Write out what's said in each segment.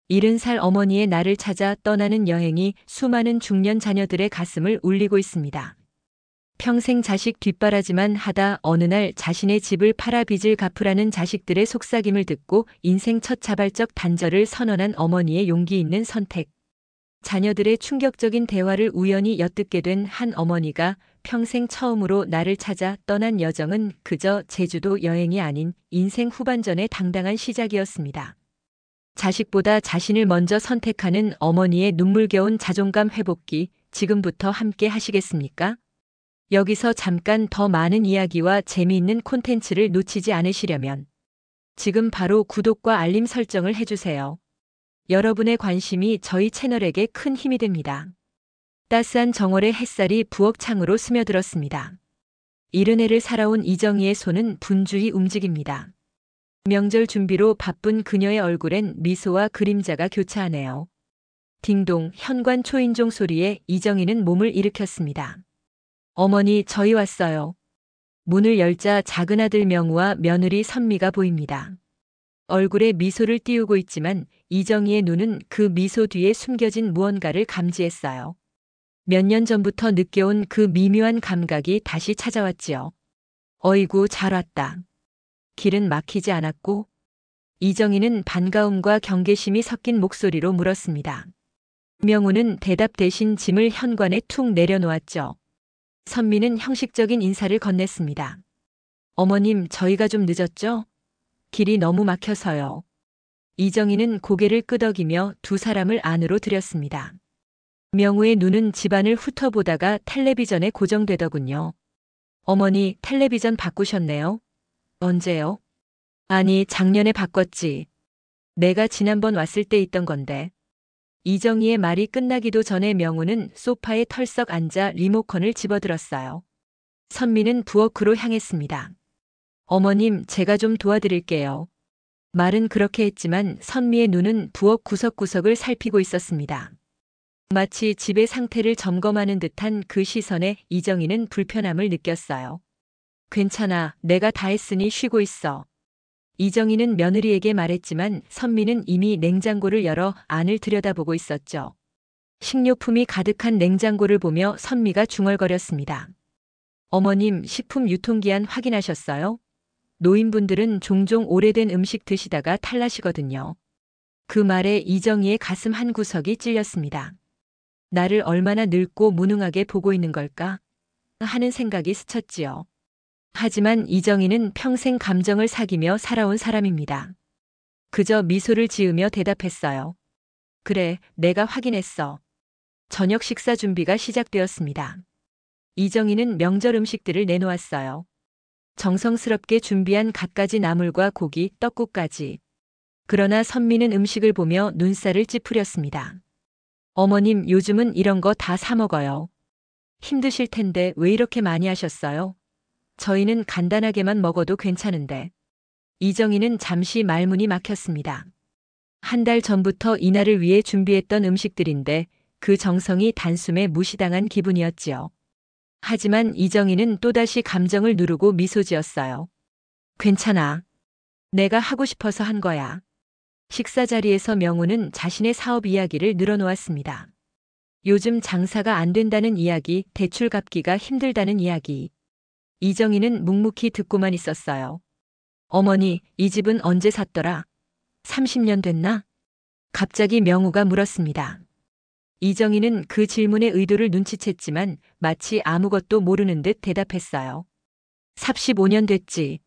70살 어머니의 나를 찾아 떠나는 여행이 수많은 중년 자녀들의 가슴을 울리고 있습니다. 평생 자식 뒷바라지만 하다 어느 날 자신의 집을 팔아 빚을 갚으라는 자식들의 속삭임을 듣고 인생 첫 자발적 단절을 선언한 어머니의 용기 있는 선택. 자녀들의 충격적인 대화를 우연히 엿듣게 된 한 어머니가 평생 처음으로 나를 찾아 떠난 여정은 그저 제주도 여행이 아닌 인생 후반전의 당당한 시작이었습니다. 자식보다 자신을 먼저 선택하는 어머니의 눈물겨운 자존감 회복기, 지금부터 함께 하시겠습니까? 여기서 잠깐 더 많은 이야기와 재미있는 콘텐츠를 놓치지 않으시려면 지금 바로 구독과 알림 설정을 해주세요. 여러분의 관심이 저희 채널에게 큰 힘이 됩니다. 따스한 정월의 햇살이 부엌 창으로 스며들었습니다. 이른 해를 살아온 이정희의 손은 분주히 움직입니다. 명절 준비로 바쁜 그녀의 얼굴엔 미소와 그림자가 교차하네요. 딩동 현관 초인종 소리에 이정희는 몸을 일으켰습니다. 어머니, 저희 왔어요. 문을 열자 작은 아들 명우와 며느리 선미가 보입니다. 얼굴에 미소를 띄우고 있지만 이정희의 눈은 그 미소 뒤에 숨겨진 무언가를 감지했어요. 몇 년 전부터 느껴온 그 미묘한 감각이 다시 찾아왔지요. 어이구, 잘 왔다. 길은 막히지 않았고? 이정희는 반가움과 경계심이 섞인 목소리로 물었습니다. 명우는 대답 대신 짐을 현관에 툭 내려놓았죠. 선미는 형식적인 인사를 건넸습니다. 어머님, 저희가 좀 늦었죠? 길이 너무 막혀서요. 이정희는 고개를 끄덕이며 두 사람을 안으로 들였습니다. 명우의 눈은 집안을 훑어보다가 텔레비전에 고정되더군요. 어머니, 텔레비전 바꾸셨네요? 언제요? 아니, 작년에 바꿨지. 내가 지난번 왔을 때 있던 건데. 이정희의 말이 끝나기도 전에 명우는 소파에 털썩 앉아 리모컨을 집어들었어요. 선미는 부엌으로 향했습니다. 어머님, 제가 좀 도와드릴게요. 말은 그렇게 했지만 선미의 눈은 부엌 구석구석을 살피고 있었습니다. 마치 집의 상태를 점검하는 듯한 그 시선에 이정희는 불편함을 느꼈어요. 괜찮아, 내가 다 했으니 쉬고 있어. 이정희는 며느리에게 말했지만 선미는 이미 냉장고를 열어 안을 들여다보고 있었죠. 식료품이 가득한 냉장고를 보며 선미가 중얼거렸습니다. 어머님, 식품 유통기한 확인하셨어요? 노인분들은 종종 오래된 음식 드시다가 탈나시거든요. 그 말에 이정희의 가슴 한 구석이 찔렸습니다. 나를 얼마나 늙고 무능하게 보고 있는 걸까? 하는 생각이 스쳤지요. 하지만 이정희는 평생 감정을 사귀며 살아온 사람입니다. 그저 미소를 지으며 대답했어요. 그래, 내가 확인했어. 저녁 식사 준비가 시작되었습니다. 이정희는 명절 음식들을 내놓았어요. 정성스럽게 준비한 갖가지 나물과 고기, 떡국까지. 그러나 선미는 음식을 보며 눈살을 찌푸렸습니다. 어머님, 요즘은 이런 거 다 사 먹어요. 힘드실 텐데 왜 이렇게 많이 하셨어요? 저희는 간단하게만 먹어도 괜찮은데. 이정희는 잠시 말문이 막혔습니다. 한 달 전부터 이날을 위해 준비했던 음식들인데 그 정성이 단숨에 무시당한 기분이었지요. 하지만 이정희는 또다시 감정을 누르고 미소 지었어요. 괜찮아. 내가 하고 싶어서 한 거야. 식사 자리에서 명우는 자신의 사업 이야기를 늘어놓았습니다. 요즘 장사가 안 된다는 이야기, 대출 갚기가 힘들다는 이야기. 이정희는 묵묵히 듣고만 있었어요. 어머니, 이 집은 언제 샀더라? 30년 됐나? 갑자기 명우가 물었습니다. 이정희는 그 질문의 의도를 눈치챘지만 마치 아무것도 모르는 듯 대답했어요. 35년 됐지.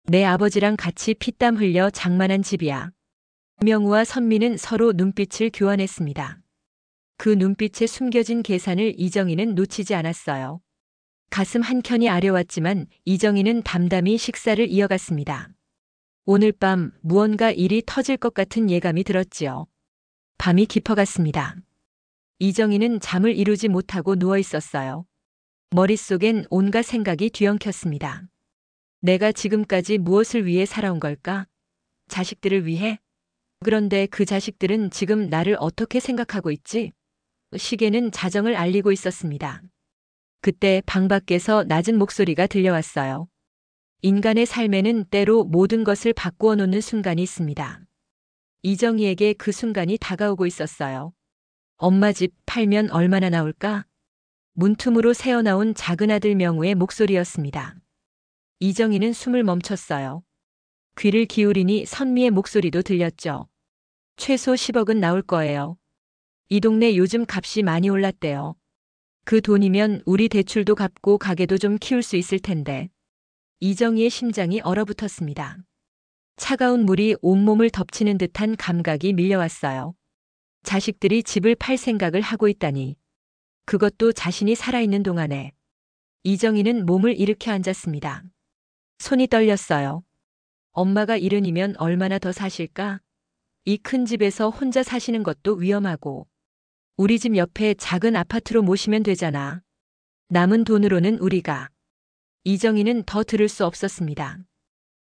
내 아버지랑 같이 피땀 흘려 장만한 집이야. 명우와 선미는 서로 눈빛을 교환했습니다. 그 눈빛에 숨겨진 계산을 이정희는 놓치지 않았어요. 가슴 한켠이 아려왔지만 이정희는 담담히 식사를 이어갔습니다. 오늘 밤 무언가 일이 터질 것 같은 예감이 들었지요. 밤이 깊어갔습니다. 이정희는 잠을 이루지 못하고 누워 있었어요. 머릿속엔 온갖 생각이 뒤엉켰습니다. 내가 지금까지 무엇을 위해 살아온 걸까? 자식들을 위해? 그런데 그 자식들은 지금 나를 어떻게 생각하고 있지? 시계는 자정을 알리고 있었습니다. 그때 방 밖에서 낮은 목소리가 들려왔어요. 인간의 삶에는 때로 모든 것을 바꾸어 놓는 순간이 있습니다. 이정희에게 그 순간이 다가오고 있었어요. 엄마 집 팔면 얼마나 나올까? 문틈으로 새어나온 작은 아들 명우의 목소리였습니다. 이정희는 숨을 멈췄어요. 귀를 기울이니 선미의 목소리도 들렸죠. 최소 10억은 나올 거예요. 이 동네 요즘 값이 많이 올랐대요. 그 돈이면 우리 대출도 갚고 가게도 좀 키울 수 있을 텐데. 이정희의 심장이 얼어붙었습니다. 차가운 물이 온몸을 덮치는 듯한 감각이 밀려왔어요. 자식들이 집을 팔 생각을 하고 있다니. 그것도 자신이 살아있는 동안에. 이정희는 몸을 일으켜 앉았습니다. 손이 떨렸어요. 엄마가 70이면 얼마나 더 사실까? 이 큰 집에서 혼자 사시는 것도 위험하고. 우리 집 옆에 작은 아파트로 모시면 되잖아. 남은 돈으로는 우리가. 이정희는 더 들을 수 없었습니다.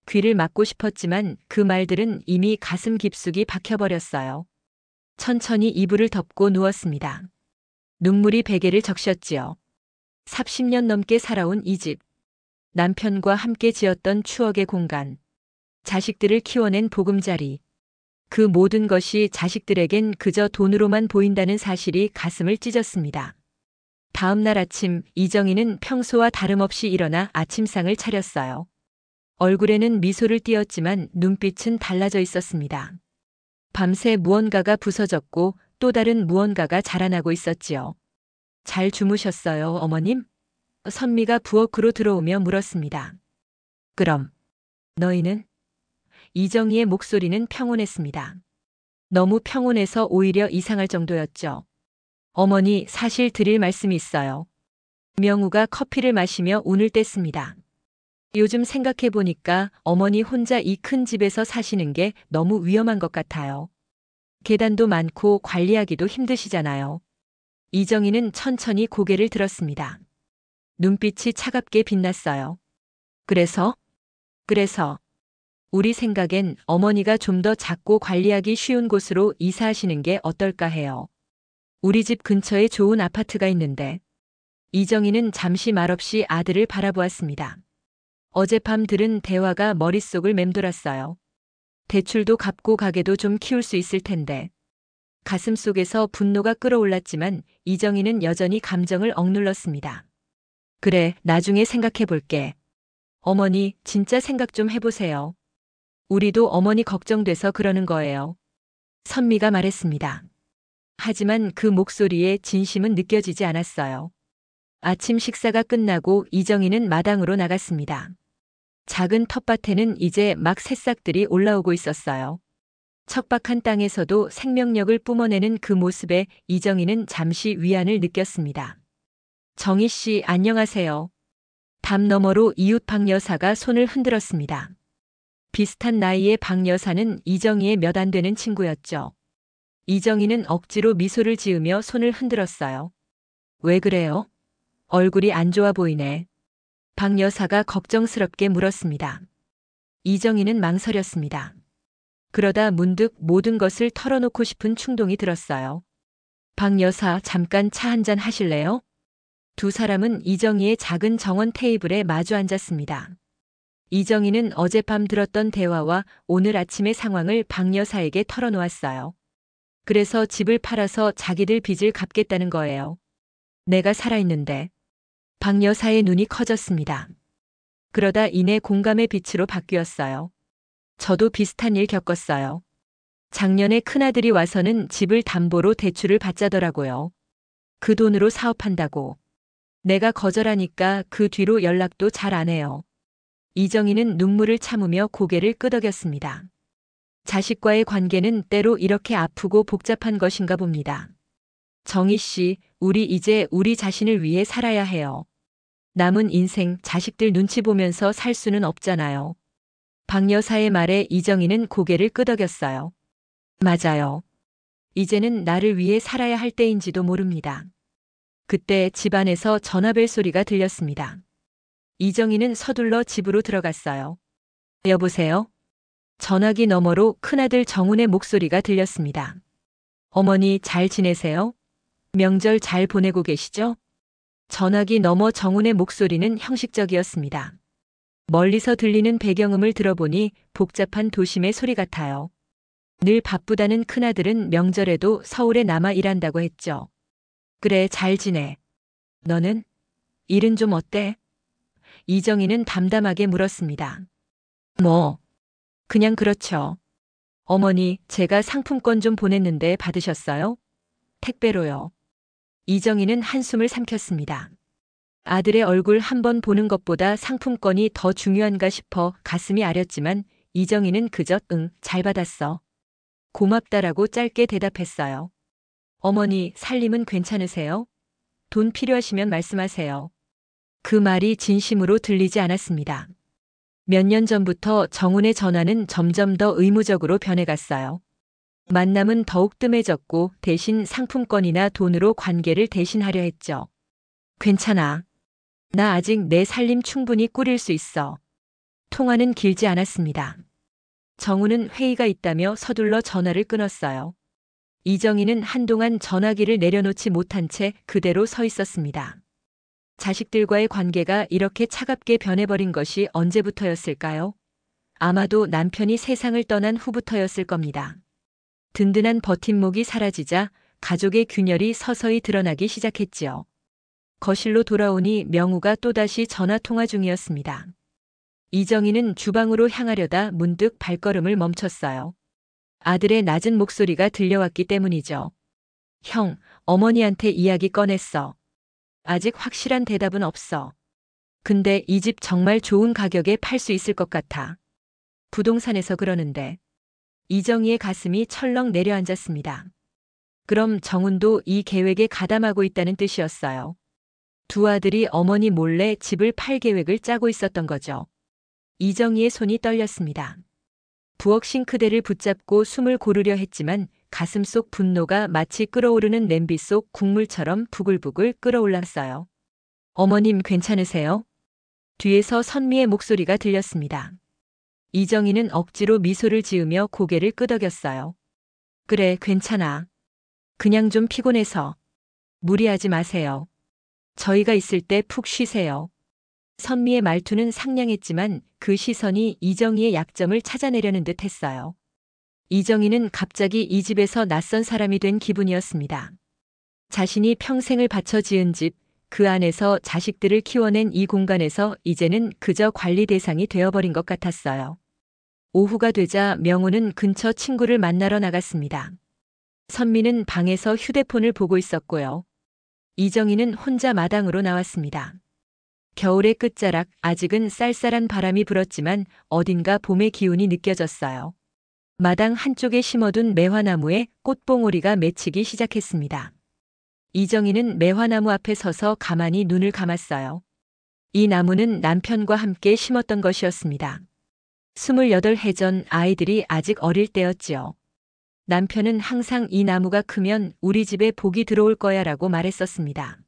귀를 막고 싶었지만 그 말들은 이미 가슴 깊숙이 박혀버렸어요. 천천히 이불을 덮고 누웠습니다. 눈물이 베개를 적셨지요. 30년 넘게 살아온 이 집. 남편과 함께 지었던 추억의 공간. 자식들을 키워낸 보금자리. 그 모든 것이 자식들에겐 그저 돈으로만 보인다는 사실이 가슴을 찢었습니다. 다음 날 아침 이정희는 평소와 다름없이 일어나 아침상을 차렸어요. 얼굴에는 미소를 띄었지만 눈빛은 달라져 있었습니다. 밤새 무언가가 부서졌고 또 다른 무언가가 자라나고 있었지요. 잘 주무셨어요, 어머님? 선미가 부엌으로 들어오며 물었습니다. 그럼 너희는? 이정희의 목소리는 평온했습니다. 너무 평온해서 오히려 이상할 정도였죠. 어머니, 사실 드릴 말씀이 있어요. 명우가 커피를 마시며 운을 뗐습니다. 요즘 생각해보니까 어머니 혼자 이 큰 집에서 사시는 게 너무 위험한 것 같아요. 계단도 많고 관리하기도 힘드시잖아요. 이정희는 천천히 고개를 들었습니다. 눈빛이 차갑게 빛났어요. 그래서 우리 생각엔 어머니가 좀 더 작고 관리하기 쉬운 곳으로 이사하시는 게 어떨까 해요. 우리 집 근처에 좋은 아파트가 있는데. 이정희는 잠시 말없이 아들을 바라보았습니다. 어젯밤 들은 대화가 머릿속을 맴돌았어요. 대출도 갚고 가게도 좀 키울 수 있을 텐데. 가슴 속에서 분노가 끓어올랐지만 이정희는 여전히 감정을 억눌렀습니다. 그래, 나중에 생각해 볼게. 어머니, 진짜 생각 좀 해보세요. 우리도 어머니 걱정돼서 그러는 거예요. 선미가 말했습니다. 하지만 그 목소리에 진심은 느껴지지 않았어요. 아침 식사가 끝나고 이정희는 마당으로 나갔습니다. 작은 텃밭에는 이제 막 새싹들이 올라오고 있었어요. 척박한 땅에서도 생명력을 뿜어내는 그 모습에 이정희는 잠시 위안을 느꼈습니다. 정희 씨, 안녕하세요. 담 너머로 이웃 박 여사가 손을 흔들었습니다. 비슷한 나이의 박 여사는 이정희의 몇 안 되는 친구였죠. 이정희는 억지로 미소를 지으며 손을 흔들었어요. 왜 그래요? 얼굴이 안 좋아 보이네. 박 여사가 걱정스럽게 물었습니다. 이정희는 망설였습니다. 그러다 문득 모든 것을 털어놓고 싶은 충동이 들었어요. 박 여사, 잠깐 차 한잔 하실래요? 두 사람은 이정희의 작은 정원 테이블에 마주 앉았습니다. 이정희는 어젯밤 들었던 대화와 오늘 아침의 상황을 박 여사에게 털어놓았어요. 그래서 집을 팔아서 자기들 빚을 갚겠다는 거예요. 내가 살아있는데. 박 여사의 눈이 커졌습니다. 그러다 이내 공감의 빛으로 바뀌었어요. 저도 비슷한 일 겪었어요. 작년에 큰아들이 와서는 집을 담보로 대출을 받자더라고요. 그 돈으로 사업한다고. 내가 거절하니까 그 뒤로 연락도 잘 안 해요. 이정희는 눈물을 참으며 고개를 끄덕였습니다. 자식과의 관계는 때로 이렇게 아프고 복잡한 것인가 봅니다. 정희 씨, 우리 이제 우리 자신을 위해 살아야 해요. 남은 인생 자식들 눈치 보면서 살 수는 없잖아요. 박 여사의 말에 이정희는 고개를 끄덕였어요. 맞아요. 이제는 나를 위해 살아야 할 때인지도 모릅니다. 그때 집안에서 전화벨 소리가 들렸습니다. 이정희는 서둘러 집으로 들어갔어요. 여보세요? 전화기 너머로 큰아들 정훈의 목소리가 들렸습니다. 어머니 잘 지내세요? 명절 잘 보내고 계시죠? 전화기 너머 정훈의 목소리는 형식적이었습니다. 멀리서 들리는 배경음을 들어보니 복잡한 도심의 소리 같아요. 늘 바쁘다는 큰아들은 명절에도 서울에 남아 일한다고 했죠. 그래, 잘 지내. 너는? 일은 좀 어때? 이정희는 담담하게 물었습니다. 뭐, 그냥 그렇죠. 어머니, 제가 상품권 좀 보냈는데 받으셨어요? 택배로요. 이정희는 한숨을 삼켰습니다. 아들의 얼굴 한번 보는 것보다 상품권이 더 중요한가 싶어 가슴이 아렸지만 이정희는 그저 응, 잘 받았어. 고맙다라고 짧게 대답했어요. 어머니, 살림은 괜찮으세요? 돈 필요하시면 말씀하세요. 그 말이 진심으로 들리지 않았습니다. 몇 년 전부터 정훈의 전화는 점점 더 의무적으로 변해갔어요. 만남은 더욱 뜸해졌고 대신 상품권이나 돈으로 관계를 대신하려 했죠. 괜찮아. 나 아직 내 살림 충분히 꾸릴 수 있어. 통화는 길지 않았습니다. 정우는 회의가 있다며 서둘러 전화를 끊었어요. 이정희는 한동안 전화기를 내려놓지 못한 채 그대로 서 있었습니다. 자식들과의 관계가 이렇게 차갑게 변해버린 것이 언제부터였을까요? 아마도 남편이 세상을 떠난 후부터였을 겁니다. 든든한 버팀목이 사라지자 가족의 균열이 서서히 드러나기 시작했지요. 거실로 돌아오니 명우가 또다시 전화통화 중이었습니다. 이정희는 주방으로 향하려다 문득 발걸음을 멈췄어요. 아들의 낮은 목소리가 들려왔기 때문이죠. 형, 어머니한테 이야기 꺼냈어. 아직 확실한 대답은 없어. 근데 이 집 정말 좋은 가격에 팔 수 있을 것 같아. 부동산에서 그러는데. 이정희의 가슴이 철렁 내려앉았습니다. 그럼 정훈도 이 계획에 가담하고 있다는 뜻이었어요. 두 아들이 어머니 몰래 집을 팔 계획을 짜고 있었던 거죠. 이정희의 손이 떨렸습니다. 부엌 싱크대를 붙잡고 숨을 고르려 했지만 가슴 속 분노가 마치 끓어오르는 냄비 속 국물처럼 부글부글 끓어올랐어요. 어머님 괜찮으세요? 뒤에서 선미의 목소리가 들렸습니다. 이정희는 억지로 미소를 지으며 고개를 끄덕였어요. 그래, 괜찮아. 그냥 좀 피곤해서. 무리하지 마세요. 저희가 있을 때 푹 쉬세요. 선미의 말투는 상냥했지만 그 시선이 이정희의 약점을 찾아내려는 듯 했어요. 이정희는 갑자기 이 집에서 낯선 사람이 된 기분이었습니다. 자신이 평생을 바쳐 지은 집, 그 안에서 자식들을 키워낸 이 공간에서 이제는 그저 관리 대상이 되어버린 것 같았어요. 오후가 되자 명우는 근처 친구를 만나러 나갔습니다. 선미는 방에서 휴대폰을 보고 있었고요. 이정희는 혼자 마당으로 나왔습니다. 겨울의 끝자락, 아직은 쌀쌀한 바람이 불었지만 어딘가 봄의 기운이 느껴졌어요. 마당 한쪽에 심어둔 매화나무에 꽃봉오리가 맺히기 시작했습니다. 이정희는 매화나무 앞에 서서 가만히 눈을 감았어요. 이 나무는 남편과 함께 심었던 것이었습니다. 28해 전 아이들이 아직 어릴 때였지요. 남편은 항상 이 나무가 크면 우리 집에 복이 들어올 거야 라고 말했었습니다.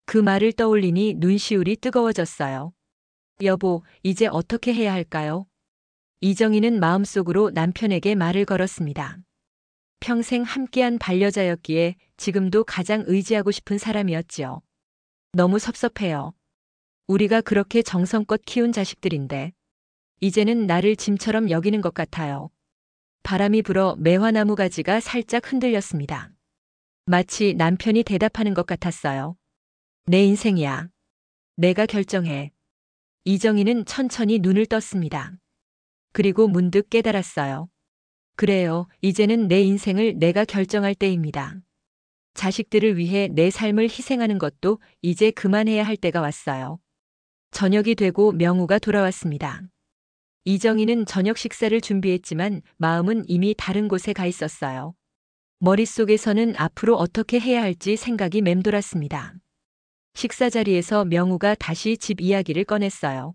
그 말을 떠올리니 눈시울이 뜨거워졌어요. 여보, 이제 어떻게 해야 할까요? 이정희는 마음속으로 남편에게 말을 걸었습니다. 평생 함께한 반려자였기에 지금도 가장 의지하고 싶은 사람이었지요. 너무 섭섭해요. 우리가 그렇게 정성껏 키운 자식들인데 이제는 나를 짐처럼 여기는 것 같아요. 바람이 불어 매화나무 가지가 살짝 흔들렸습니다. 마치 남편이 대답하는 것 같았어요. 내 인생이야. 내가 결정해. 이정희는 천천히 눈을 떴습니다. 그리고 문득 깨달았어요. 그래요. 이제는 내 인생을 내가 결정할 때입니다. 자식들을 위해 내 삶을 희생하는 것도 이제 그만해야 할 때가 왔어요. 저녁이 되고 명우가 돌아왔습니다. 이정희는 저녁 식사를 준비했지만 마음은 이미 다른 곳에 가 있었어요. 머릿속에서는 앞으로 어떻게 해야 할지 생각이 맴돌았습니다. 식사 자리에서 명우가 다시 집 이야기를 꺼냈어요.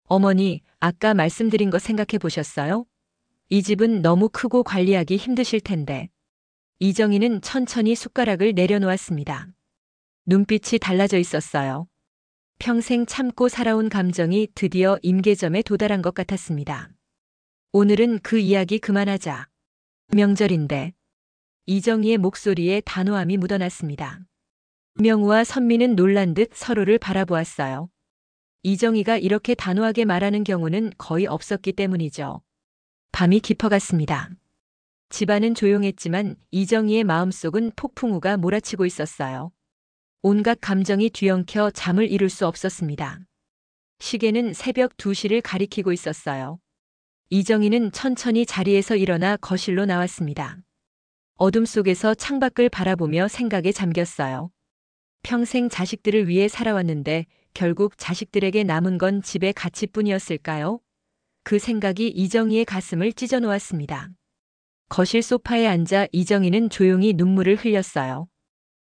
어머니, 아까 말씀드린 거 생각해 보셨어요? 이 집은 너무 크고 관리하기 힘드실 텐데. 이정희는 천천히 숟가락을 내려놓았습니다. 눈빛이 달라져 있었어요. 평생 참고 살아온 감정이 드디어 임계점에 도달한 것 같았습니다. 오늘은 그 이야기 그만하자. 명절인데. 이정희의 목소리에 단호함이 묻어났습니다. 명우와 선미는 놀란 듯 서로를 바라보았어요. 이정희가 이렇게 단호하게 말하는 경우는 거의 없었기 때문이죠. 밤이 깊어갔습니다. 집안은 조용했지만 이정희의 마음속은 폭풍우가 몰아치고 있었어요. 온갖 감정이 뒤엉켜 잠을 이룰 수 없었습니다. 시계는 새벽 2시를 가리키고 있었어요. 이정희는 천천히 자리에서 일어나 거실로 나왔습니다. 어둠 속에서 창밖을 바라보며 생각에 잠겼어요. 평생 자식들을 위해 살아왔는데 결국 자식들에게 남은 건 집의 가치뿐이었을까요? 그 생각이 이정희의 가슴을 찢어 놓았습니다. 거실 소파에 앉아 이정희는 조용히 눈물을 흘렸어요.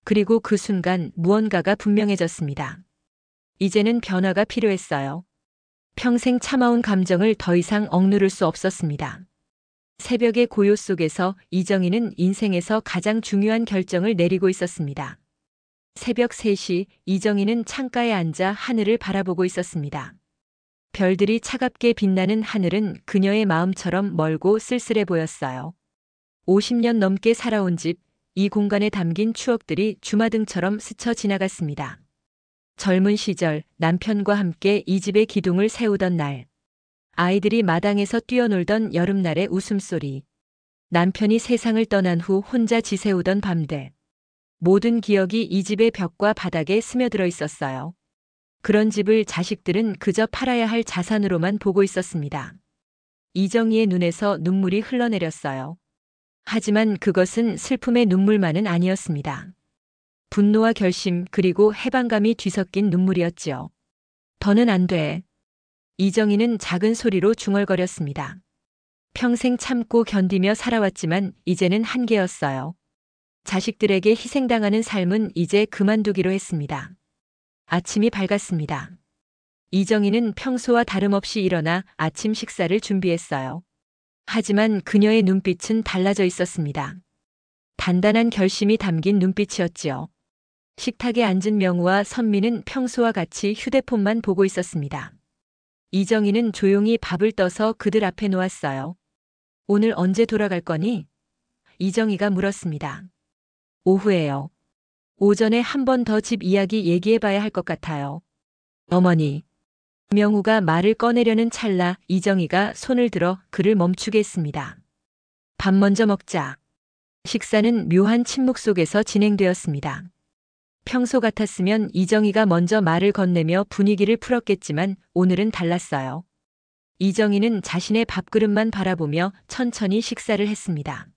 그리고 그 순간 무언가가 분명해졌습니다. 이제는 변화가 필요했어요. 평생 참아온 감정을 더 이상 억누를 수 없었습니다. 새벽의 고요 속에서 이정희는 인생에서 가장 중요한 결정을 내리고 있었습니다. 새벽 3시 이정희는 창가에 앉아 하늘을 바라보고 있었습니다. 별들이 차갑게 빛나는 하늘은 그녀의 마음처럼 멀고 쓸쓸해 보였어요. 50년 넘게 살아온 집, 이 공간에 담긴 추억들이 주마등처럼 스쳐 지나갔습니다. 젊은 시절 남편과 함께 이 집의 기둥을 세우던 날, 아이들이 마당에서 뛰어놀던 여름날의 웃음소리, 남편이 세상을 떠난 후 혼자 지새우던 밤들, 모든 기억이 이 집의 벽과 바닥에 스며들어 있었어요. 그런 집을 자식들은 그저 팔아야 할 자산으로만 보고 있었습니다. 이정희의 눈에서 눈물이 흘러내렸어요. 하지만 그것은 슬픔의 눈물만은 아니었습니다. 분노와 결심 그리고 해방감이 뒤섞인 눈물이었지요. 더는 안 돼. 이정희는 작은 소리로 중얼거렸습니다. 평생 참고 견디며 살아왔지만 이제는 한계였어요. 자식들에게 희생당하는 삶은 이제 그만두기로 했습니다. 아침이 밝았습니다. 이정희는 평소와 다름없이 일어나 아침 식사를 준비했어요. 하지만 그녀의 눈빛은 달라져 있었습니다. 단단한 결심이 담긴 눈빛이었지요. 식탁에 앉은 명우와 선미는 평소와 같이 휴대폰만 보고 있었습니다. 이정희는 조용히 밥을 떠서 그들 앞에 놓았어요. 오늘 언제 돌아갈 거니? 이정희가 물었습니다. 오후에요. 오전에 한 번 더 집 이야기 얘기해봐야 할 것 같아요. 어머니. 명우가 말을 꺼내려는 찰나 이정희가 손을 들어 그를 멈추게 했습니다. 밥 먼저 먹자. 식사는 묘한 침묵 속에서 진행되었습니다. 평소 같았으면 이정희가 먼저 말을 건네며 분위기를 풀었겠지만 오늘은 달랐어요. 이정희는 자신의 밥그릇만 바라보며 천천히 식사를 했습니다.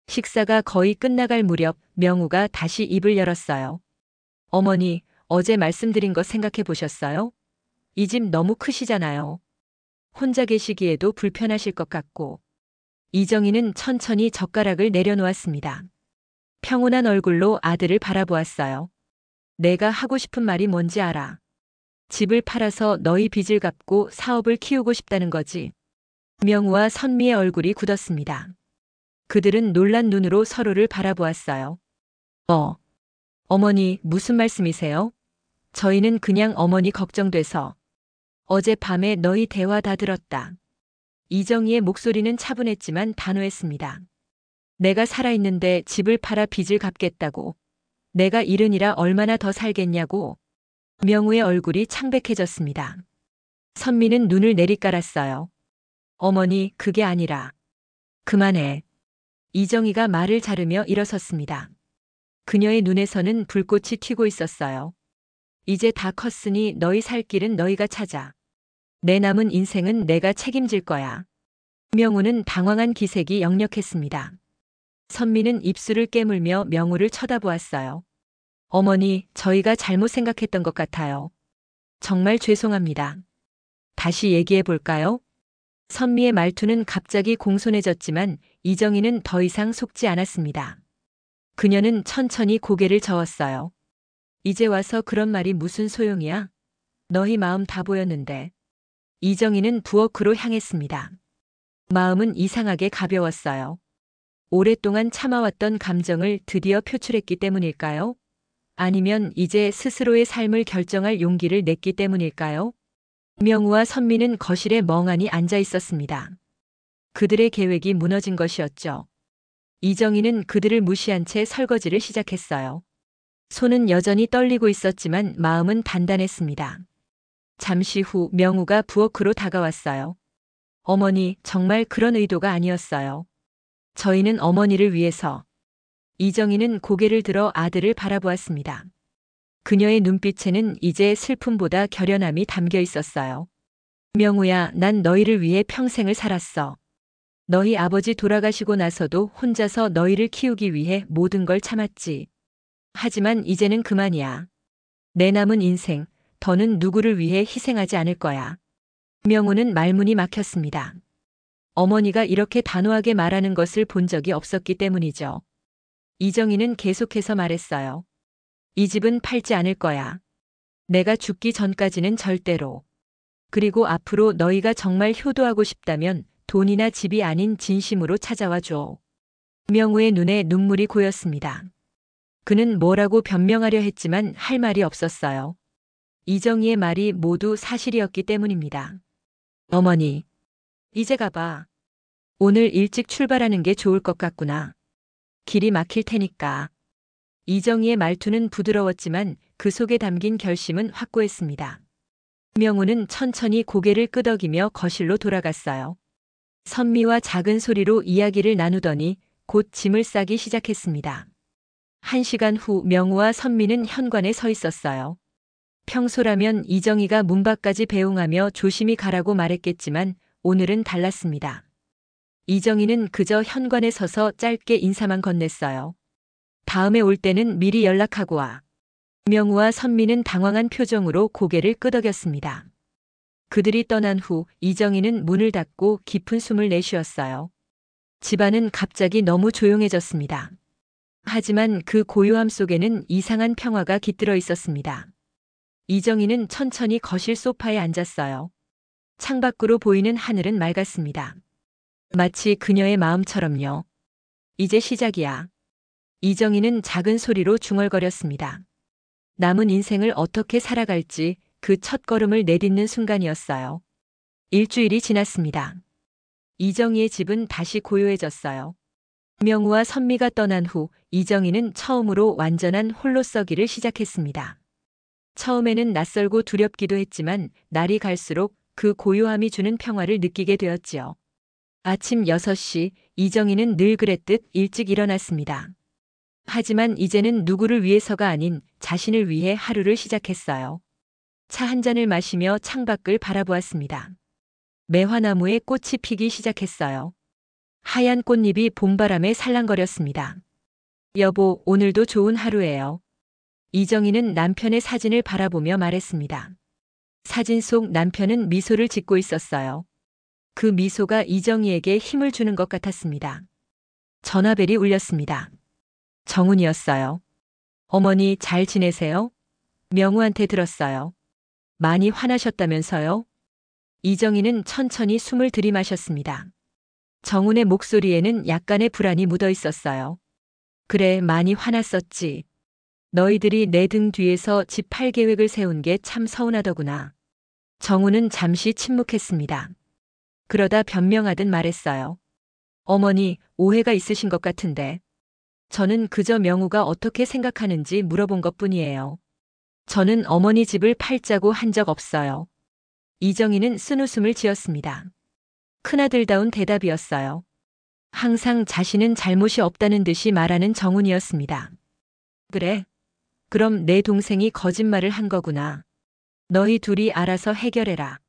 식사가 거의 끝나갈 무렵 명우가 다시 입을 열었어요. 어머니, 어제 말씀드린 거 생각해 보셨어요? 이 집 너무 크시잖아요. 혼자 계시기에도 불편하실 것 같고. 이정희는 천천히 젓가락을 내려놓았습니다. 평온한 얼굴로 아들을 바라보았어요. 내가 하고 싶은 말이 뭔지 알아. 집을 팔아서 너희 빚을 갚고 사업을 키우고 싶다는 거지. 명우와 선미의 얼굴이 굳었습니다. 그들은 놀란 눈으로 서로를 바라보았어요. 어머니, 무슨 말씀이세요? 저희는 그냥 어머니 걱정돼서. 어젯밤에 너희 대화 다 들었다. 이정희의 목소리는 차분했지만 단호했습니다. 내가 살아있는데 집을 팔아 빚을 갚겠다고. 내가 일흔이라 얼마나 더 살겠냐고. 명우의 얼굴이 창백해졌습니다. 선미는 눈을 내리깔았어요. 어머니, 그게 아니라. 그만해. 이정희가 말을 자르며 일어섰습니다. 그녀의 눈에서는 불꽃이 튀고 있었어요. 이제 다 컸으니 너희 살 길은 너희가 찾아. 내 남은 인생은 내가 책임질 거야. 명우는 당황한 기색이 역력했습니다. 선미는 입술을 깨물며 명우를 쳐다보았어요. 어머니, 저희가 잘못 생각했던 것 같아요. 정말 죄송합니다. 다시 얘기해 볼까요? 선미의 말투는 갑자기 공손해졌지만 이정희는 더 이상 속지 않았습니다. 그녀는 천천히 고개를 저었어요. 이제 와서 그런 말이 무슨 소용이야? 너희 마음 다 보였는데. 이정희는 부엌으로 향했습니다. 마음은 이상하게 가벼웠어요. 오랫동안 참아왔던 감정을 드디어 표출했기 때문일까요? 아니면 이제 스스로의 삶을 결정할 용기를 냈기 때문일까요? 명우와 선미는 거실에 멍하니 앉아 있었습니다. 그들의 계획이 무너진 것이었죠. 이정희는 그들을 무시한 채 설거지를 시작했어요. 손은 여전히 떨리고 있었지만 마음은 단단했습니다. 잠시 후 명우가 부엌으로 다가왔어요. 어머니, 정말 그런 의도가 아니었어요. 저희는 어머니를 위해서. 이정희는 고개를 들어 아들을 바라보았습니다. 그녀의 눈빛에는 이제 슬픔보다 결연함이 담겨 있었어요. 명우야, 난 너희를 위해 평생을 살았어. 너희 아버지 돌아가시고 나서도 혼자서 너희를 키우기 위해 모든 걸 참았지. 하지만 이제는 그만이야. 내 남은 인생, 더는 누구를 위해 희생하지 않을 거야. 명우는 말문이 막혔습니다. 어머니가 이렇게 단호하게 말하는 것을 본 적이 없었기 때문이죠. 이정희는 계속해서 말했어요. 이 집은 팔지 않을 거야. 내가 죽기 전까지는 절대로. 그리고 앞으로 너희가 정말 효도하고 싶다면 돈이나 집이 아닌 진심으로 찾아와 줘. 명우의 눈에 눈물이 고였습니다. 그는 뭐라고 변명하려 했지만 할 말이 없었어요. 이정희의 말이 모두 사실이었기 때문입니다. 어머니, 이제 가봐. 오늘 일찍 출발하는 게 좋을 것 같구나. 길이 막힐 테니까. 이정희의 말투는 부드러웠지만 그 속에 담긴 결심은 확고했습니다. 명우는 천천히 고개를 끄덕이며 거실로 돌아갔어요. 선미와 작은 소리로 이야기를 나누더니 곧 짐을 싸기 시작했습니다. 1시간 후 명우와 선미는 현관에 서 있었어요. 평소라면 이정희가 문 밖까지 배웅하며 조심히 가라고 말했겠지만 오늘은 달랐습니다. 이정희는 그저 현관에 서서 짧게 인사만 건넸어요. 다음에 올 때는 미리 연락하고 와. 명우와 선미는 당황한 표정으로 고개를 끄덕였습니다. 그들이 떠난 후 이정희는 문을 닫고 깊은 숨을 내쉬었어요. 집안은 갑자기 너무 조용해졌습니다. 하지만 그 고요함 속에는 이상한 평화가 깃들어 있었습니다. 이정희는 천천히 거실 소파에 앉았어요. 창밖으로 보이는 하늘은 맑았습니다. 마치 그녀의 마음처럼요. 이제 시작이야. 이정희는 작은 소리로 중얼거렸습니다. 남은 인생을 어떻게 살아갈지 그 첫걸음을 내딛는 순간이었어요. 일주일이 지났습니다. 이정희의 집은 다시 고요해졌어요. 명우와 선미가 떠난 후 이정희는 처음으로 완전한 홀로서기를 시작했습니다. 처음에는 낯설고 두렵기도 했지만 날이 갈수록 그 고요함이 주는 평화를 느끼게 되었지요. 아침 6시 이정희는 늘 그랬듯 일찍 일어났습니다. 하지만 이제는 누구를 위해서가 아닌 자신을 위해 하루를 시작했어요. 차 한 잔을 마시며 창밖을 바라보았습니다. 매화나무에 꽃이 피기 시작했어요. 하얀 꽃잎이 봄바람에 살랑거렸습니다. 여보, 오늘도 좋은 하루예요. 이정희는 남편의 사진을 바라보며 말했습니다. 사진 속 남편은 미소를 짓고 있었어요. 그 미소가 이정희에게 힘을 주는 것 같았습니다. 전화벨이 울렸습니다. 정훈이었어요. 어머니 잘 지내세요? 명우한테 들었어요. 많이 화나셨다면서요? 이정희는 천천히 숨을 들이마셨습니다. 정훈의 목소리에는 약간의 불안이 묻어 있었어요. 그래, 많이 화났었지. 너희들이 내 등 뒤에서 집 팔 계획을 세운 게 참 서운하더구나. 정훈은 잠시 침묵했습니다. 그러다 변명하듯 말했어요. 어머니, 오해가 있으신 것 같은데. 저는 그저 명우가 어떻게 생각하는지 물어본 것뿐이에요. 저는 어머니 집을 팔자고 한 적 없어요. 이정희는 쓴웃음을 지었습니다. 큰아들다운 대답이었어요. 항상 자신은 잘못이 없다는 듯이 말하는 정훈이었습니다. 그래? 그럼 내 동생이 거짓말을 한 거구나. 너희 둘이 알아서 해결해라.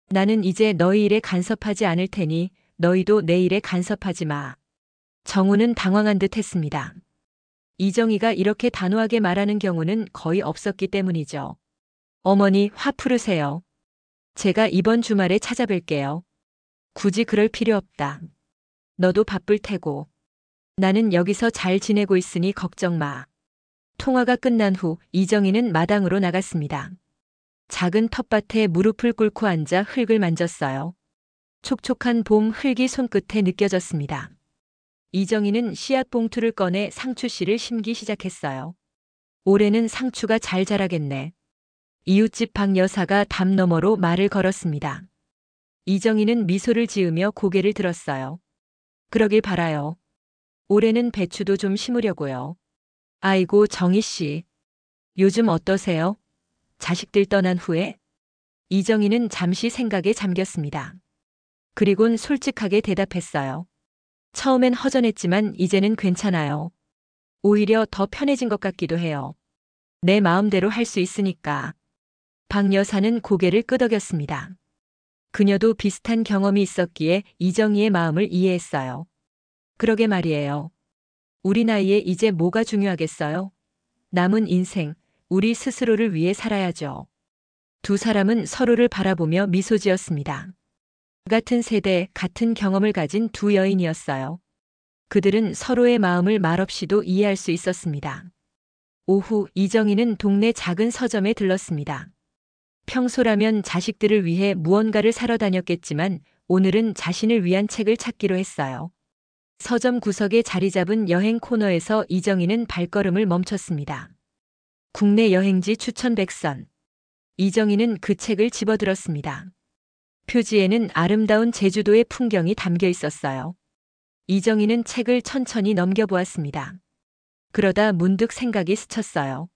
나는 이제 너희 일에 간섭하지 않을 테니 너희도 내 일에 간섭하지 마. 정훈은 당황한 듯 했습니다. 이정희가 이렇게 단호하게 말하는 경우는 거의 없었기 때문이죠. 어머니, 화 푸르세요. 제가 이번 주말에 찾아뵐게요. 굳이 그럴 필요 없다. 너도 바쁠 테고. 나는 여기서 잘 지내고 있으니 걱정 마. 통화가 끝난 후 이정희는 마당으로 나갔습니다. 작은 텃밭에 무릎을 꿇고 앉아 흙을 만졌어요. 촉촉한 봄 흙이 손끝에 느껴졌습니다. 이정희는 씨앗 봉투를 꺼내 상추씨를 심기 시작했어요. 올해는 상추가 잘 자라겠네. 이웃집 박 여사가 담 너머로 말을 걸었습니다. 이정희는 미소를 지으며 고개를 들었어요. 그러길 바라요. 올해는 배추도 좀 심으려고요. 아이고, 정희씨. 요즘 어떠세요? 자식들 떠난 후에? 이정희는 잠시 생각에 잠겼습니다. 그리곤 솔직하게 대답했어요. 처음엔 허전했지만 이제는 괜찮아요. 오히려 더 편해진 것 같기도 해요. 내 마음대로 할 수 있으니까. 박 여사는 고개를 끄덕였습니다. 그녀도 비슷한 경험이 있었기에 이정희의 마음을 이해했어요. 그러게 말이에요. 우리 나이에 이제 뭐가 중요하겠어요? 남은 인생, 우리 스스로를 위해 살아야죠. 두 사람은 서로를 바라보며 미소 지었습니다. 같은 세대, 같은 경험을 가진 두 여인이었어요. 그들은 서로의 마음을 말없이도 이해할 수 있었습니다. 오후 이정희는 동네 작은 서점에 들렀습니다. 평소라면 자식들을 위해 무언가를 사러 다녔겠지만 오늘은 자신을 위한 책을 찾기로 했어요. 서점 구석에 자리 잡은 여행 코너에서 이정희는 발걸음을 멈췄습니다. 국내 여행지 추천 100선. 이정희는 그 책을 집어들었습니다. 표지에는 아름다운 제주도의 풍경이 담겨 있었어요. 이정희는 책을 천천히 넘겨보았습니다. 그러다 문득 생각이 스쳤어요.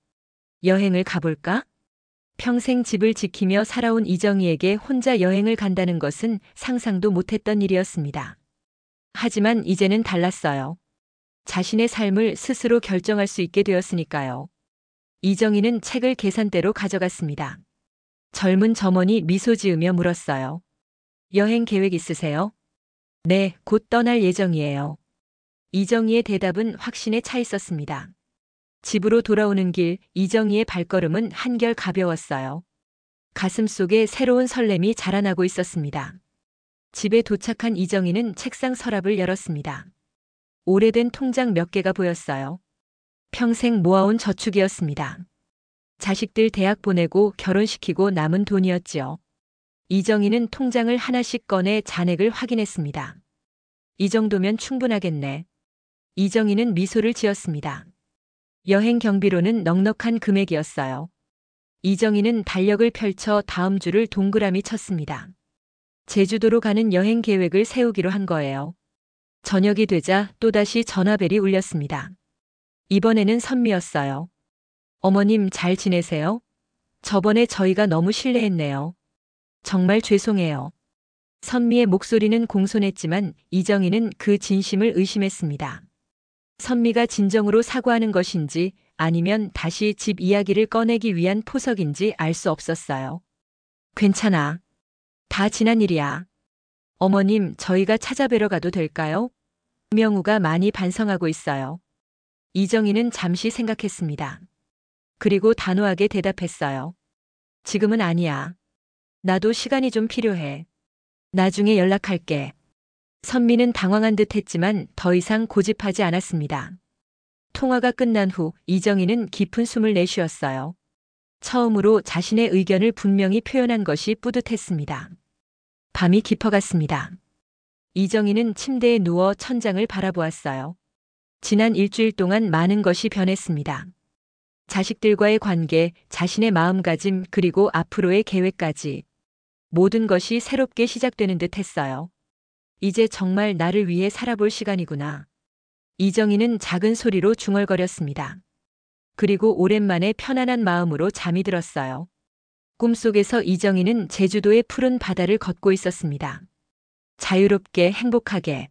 여행을 가볼까? 평생 집을 지키며 살아온 이정희에게 혼자 여행을 간다는 것은 상상도 못했던 일이었습니다. 하지만 이제는 달랐어요. 자신의 삶을 스스로 결정할 수 있게 되었으니까요. 이정희는 책을 계산대로 가져갔습니다. 젊은 점원이 미소 지으며 물었어요. 여행 계획 있으세요? 네, 곧 떠날 예정이에요. 이정희의 대답은 확신에 차 있었습니다. 집으로 돌아오는 길, 이정희의 발걸음은 한결 가벼웠어요. 가슴 속에 새로운 설렘이 자라나고 있었습니다. 집에 도착한 이정희는 책상 서랍을 열었습니다. 오래된 통장 몇 개가 보였어요. 평생 모아온 저축이었습니다. 자식들 대학 보내고 결혼시키고 남은 돈이었지요. 이정희는 통장을 하나씩 꺼내 잔액을 확인했습니다. 이 정도면 충분하겠네. 이정희는 미소를 지었습니다. 여행 경비로는 넉넉한 금액이었어요. 이정희는 달력을 펼쳐 다음 주를 동그라미 쳤습니다. 제주도로 가는 여행 계획을 세우기로 한 거예요. 저녁이 되자 또다시 전화벨이 울렸습니다. 이번에는 선미였어요. 어머님 잘 지내세요? 저번에 저희가 너무 실례했네요. 정말 죄송해요. 선미의 목소리는 공손했지만 이정희는 그 진심을 의심했습니다. 선미가 진정으로 사과하는 것인지 아니면 다시 집 이야기를 꺼내기 위한 포석인지 알 수 없었어요. 괜찮아. 다 지난 일이야. 어머님, 저희가 찾아뵈러 가도 될까요? 명우가 많이 반성하고 있어요. 이정희는 잠시 생각했습니다. 그리고 단호하게 대답했어요. 지금은 아니야. 나도 시간이 좀 필요해. 나중에 연락할게. 선미는 당황한 듯 했지만 더 이상 고집하지 않았습니다. 통화가 끝난 후 이정희는 깊은 숨을 내쉬었어요. 처음으로 자신의 의견을 분명히 표현한 것이 뿌듯했습니다. 밤이 깊어갔습니다. 이정희는 침대에 누워 천장을 바라보았어요. 지난 일주일 동안 많은 것이 변했습니다. 자식들과의 관계, 자신의 마음가짐, 그리고 앞으로의 계획까지. 모든 것이 새롭게 시작되는 듯 했어요. 이제 정말 나를 위해 살아볼 시간이구나. 이정희는 작은 소리로 중얼거렸습니다. 그리고 오랜만에 편안한 마음으로 잠이 들었어요. 꿈속에서 이정희는 제주도의 푸른 바다를 걷고 있었습니다. 자유롭게 행복하게.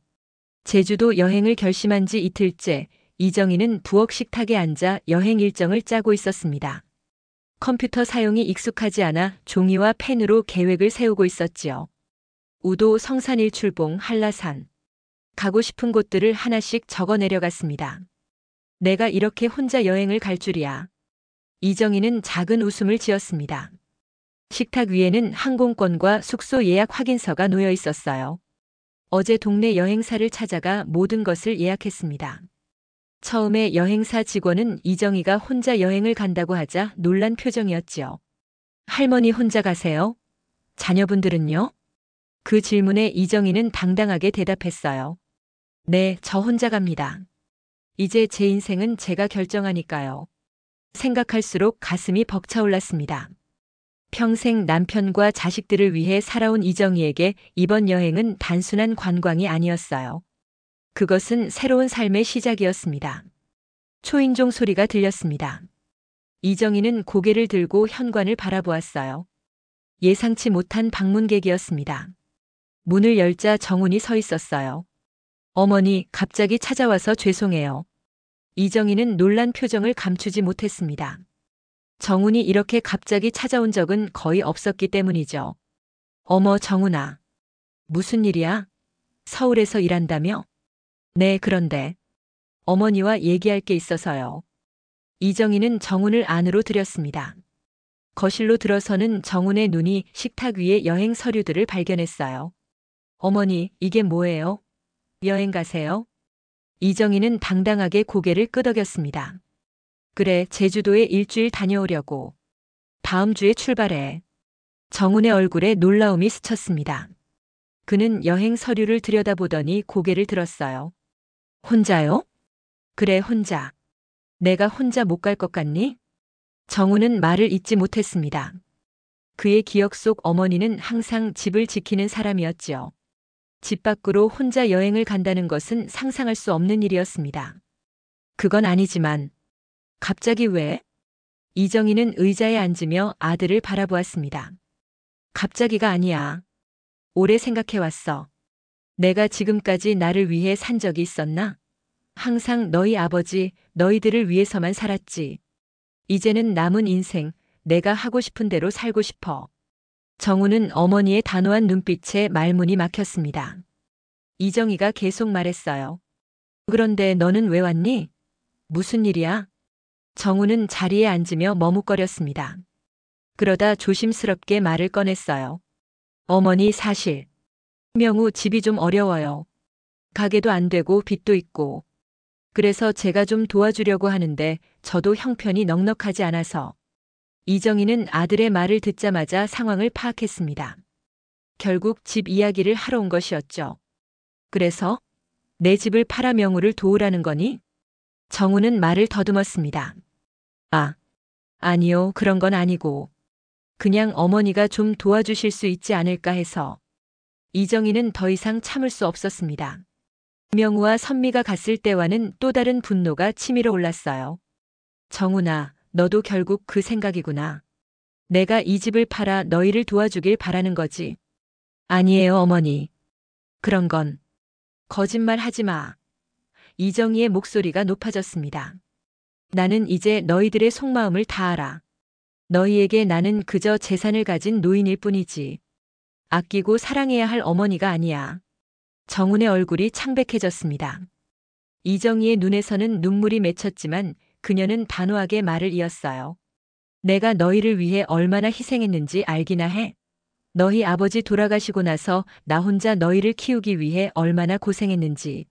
제주도 여행을 결심한 지 이틀째, 이정희는 부엌 식탁에 앉아 여행 일정을 짜고 있었습니다. 컴퓨터 사용이 익숙하지 않아 종이와 펜으로 계획을 세우고 있었지요. 우도, 성산일 출봉, 한라산. 가고 싶은 곳들을 하나씩 적어 내려갔습니다. 내가 이렇게 혼자 여행을 갈 줄이야. 이정희는 작은 웃음을 지었습니다. 식탁 위에는 항공권과 숙소 예약 확인서가 놓여 있었어요. 어제 동네 여행사를 찾아가 모든 것을 예약했습니다. 처음에 여행사 직원은 이정희가 혼자 여행을 간다고 하자 놀란 표정이었지요. 할머니 혼자 가세요? 자녀분들은요? 그 질문에 이정희는 당당하게 대답했어요. 네, 저 혼자 갑니다. 이제 제 인생은 제가 결정하니까요. 생각할수록 가슴이 벅차올랐습니다. 평생 남편과 자식들을 위해 살아온 이정희에게 이번 여행은 단순한 관광이 아니었어요. 그것은 새로운 삶의 시작이었습니다. 초인종 소리가 들렸습니다. 이정희는 고개를 들고 현관을 바라보았어요. 예상치 못한 방문객이었습니다. 문을 열자 정훈이 서 있었어요. 어머니, 갑자기 찾아와서 죄송해요. 이정희는 놀란 표정을 감추지 못했습니다. 정훈이 이렇게 갑자기 찾아온 적은 거의 없었기 때문이죠. 어머, 정훈아. 무슨 일이야? 서울에서 일한다며? 네, 그런데 어머니와 얘기할 게 있어서요. 이정희는 정훈을 안으로 들였습니다. 거실로 들어서는 정훈의 눈이 식탁 위에 여행 서류들을 발견했어요. 어머니, 이게 뭐예요? 여행 가세요? 이정희는 당당하게 고개를 끄덕였습니다. 그래, 제주도에 일주일 다녀오려고. 다음 주에 출발해. 정훈의 얼굴에 놀라움이 스쳤습니다. 그는 여행 서류를 들여다보더니 고개를 들었어요. 혼자요? 그래, 혼자. 내가 혼자 못 갈 것 같니? 정훈은 말을 잇지 못했습니다. 그의 기억 속 어머니는 항상 집을 지키는 사람이었지요. 집 밖으로 혼자 여행을 간다는 것은 상상할 수 없는 일이었습니다. 그건 아니지만 갑자기 왜? 이정희는 의자에 앉으며 아들을 바라보았습니다. 갑자기가 아니야. 오래 생각해왔어. 내가 지금까지 나를 위해 산 적이 있었나? 항상 너희 아버지, 너희들을 위해서만 살았지. 이제는 남은 인생, 내가 하고 싶은 대로 살고 싶어. 정훈은 어머니의 단호한 눈빛에 말문이 막혔습니다. 이정희가 계속 말했어요. 그런데 너는 왜 왔니? 무슨 일이야? 정훈은 자리에 앉으며 머뭇거렸습니다. 그러다 조심스럽게 말을 꺼냈어요. 어머니, 사실 명우 집이 좀 어려워요. 가게도 안 되고 빚도 있고. 그래서 제가 좀 도와주려고 하는데 저도 형편이 넉넉하지 않아서. 이정희는 아들의 말을 듣자마자 상황을 파악했습니다. 결국 집 이야기를 하러 온 것이었죠. 그래서 내 집을 팔아 명우를 도우라는 거니? 정훈은 말을 더듬었습니다. 아, 아니요, 그런 건 아니고. 그냥 어머니가 좀 도와주실 수 있지 않을까 해서. 이정희는 더 이상 참을 수 없었습니다. 명우와 선미가 갔을 때와는 또 다른 분노가 치밀어 올랐어요. 정훈아, 너도 결국 그 생각이구나. 내가 이 집을 팔아 너희를 도와주길 바라는 거지. 아니에요, 어머니. 그런 건 거짓말 하지 마. 이정희의 목소리가 높아졌습니다. 나는 이제 너희들의 속마음을 다 알아. 너희에게 나는 그저 재산을 가진 노인일 뿐이지. 아끼고 사랑해야 할 어머니가 아니야. 정훈의 얼굴이 창백해졌습니다. 이정희의 눈에서는 눈물이 맺혔지만 그녀는 단호하게 말을 이었어요. 내가 너희를 위해 얼마나 희생했는지 알기나 해. 너희 아버지 돌아가시고 나서 나 혼자 너희를 키우기 위해 얼마나 고생했는지.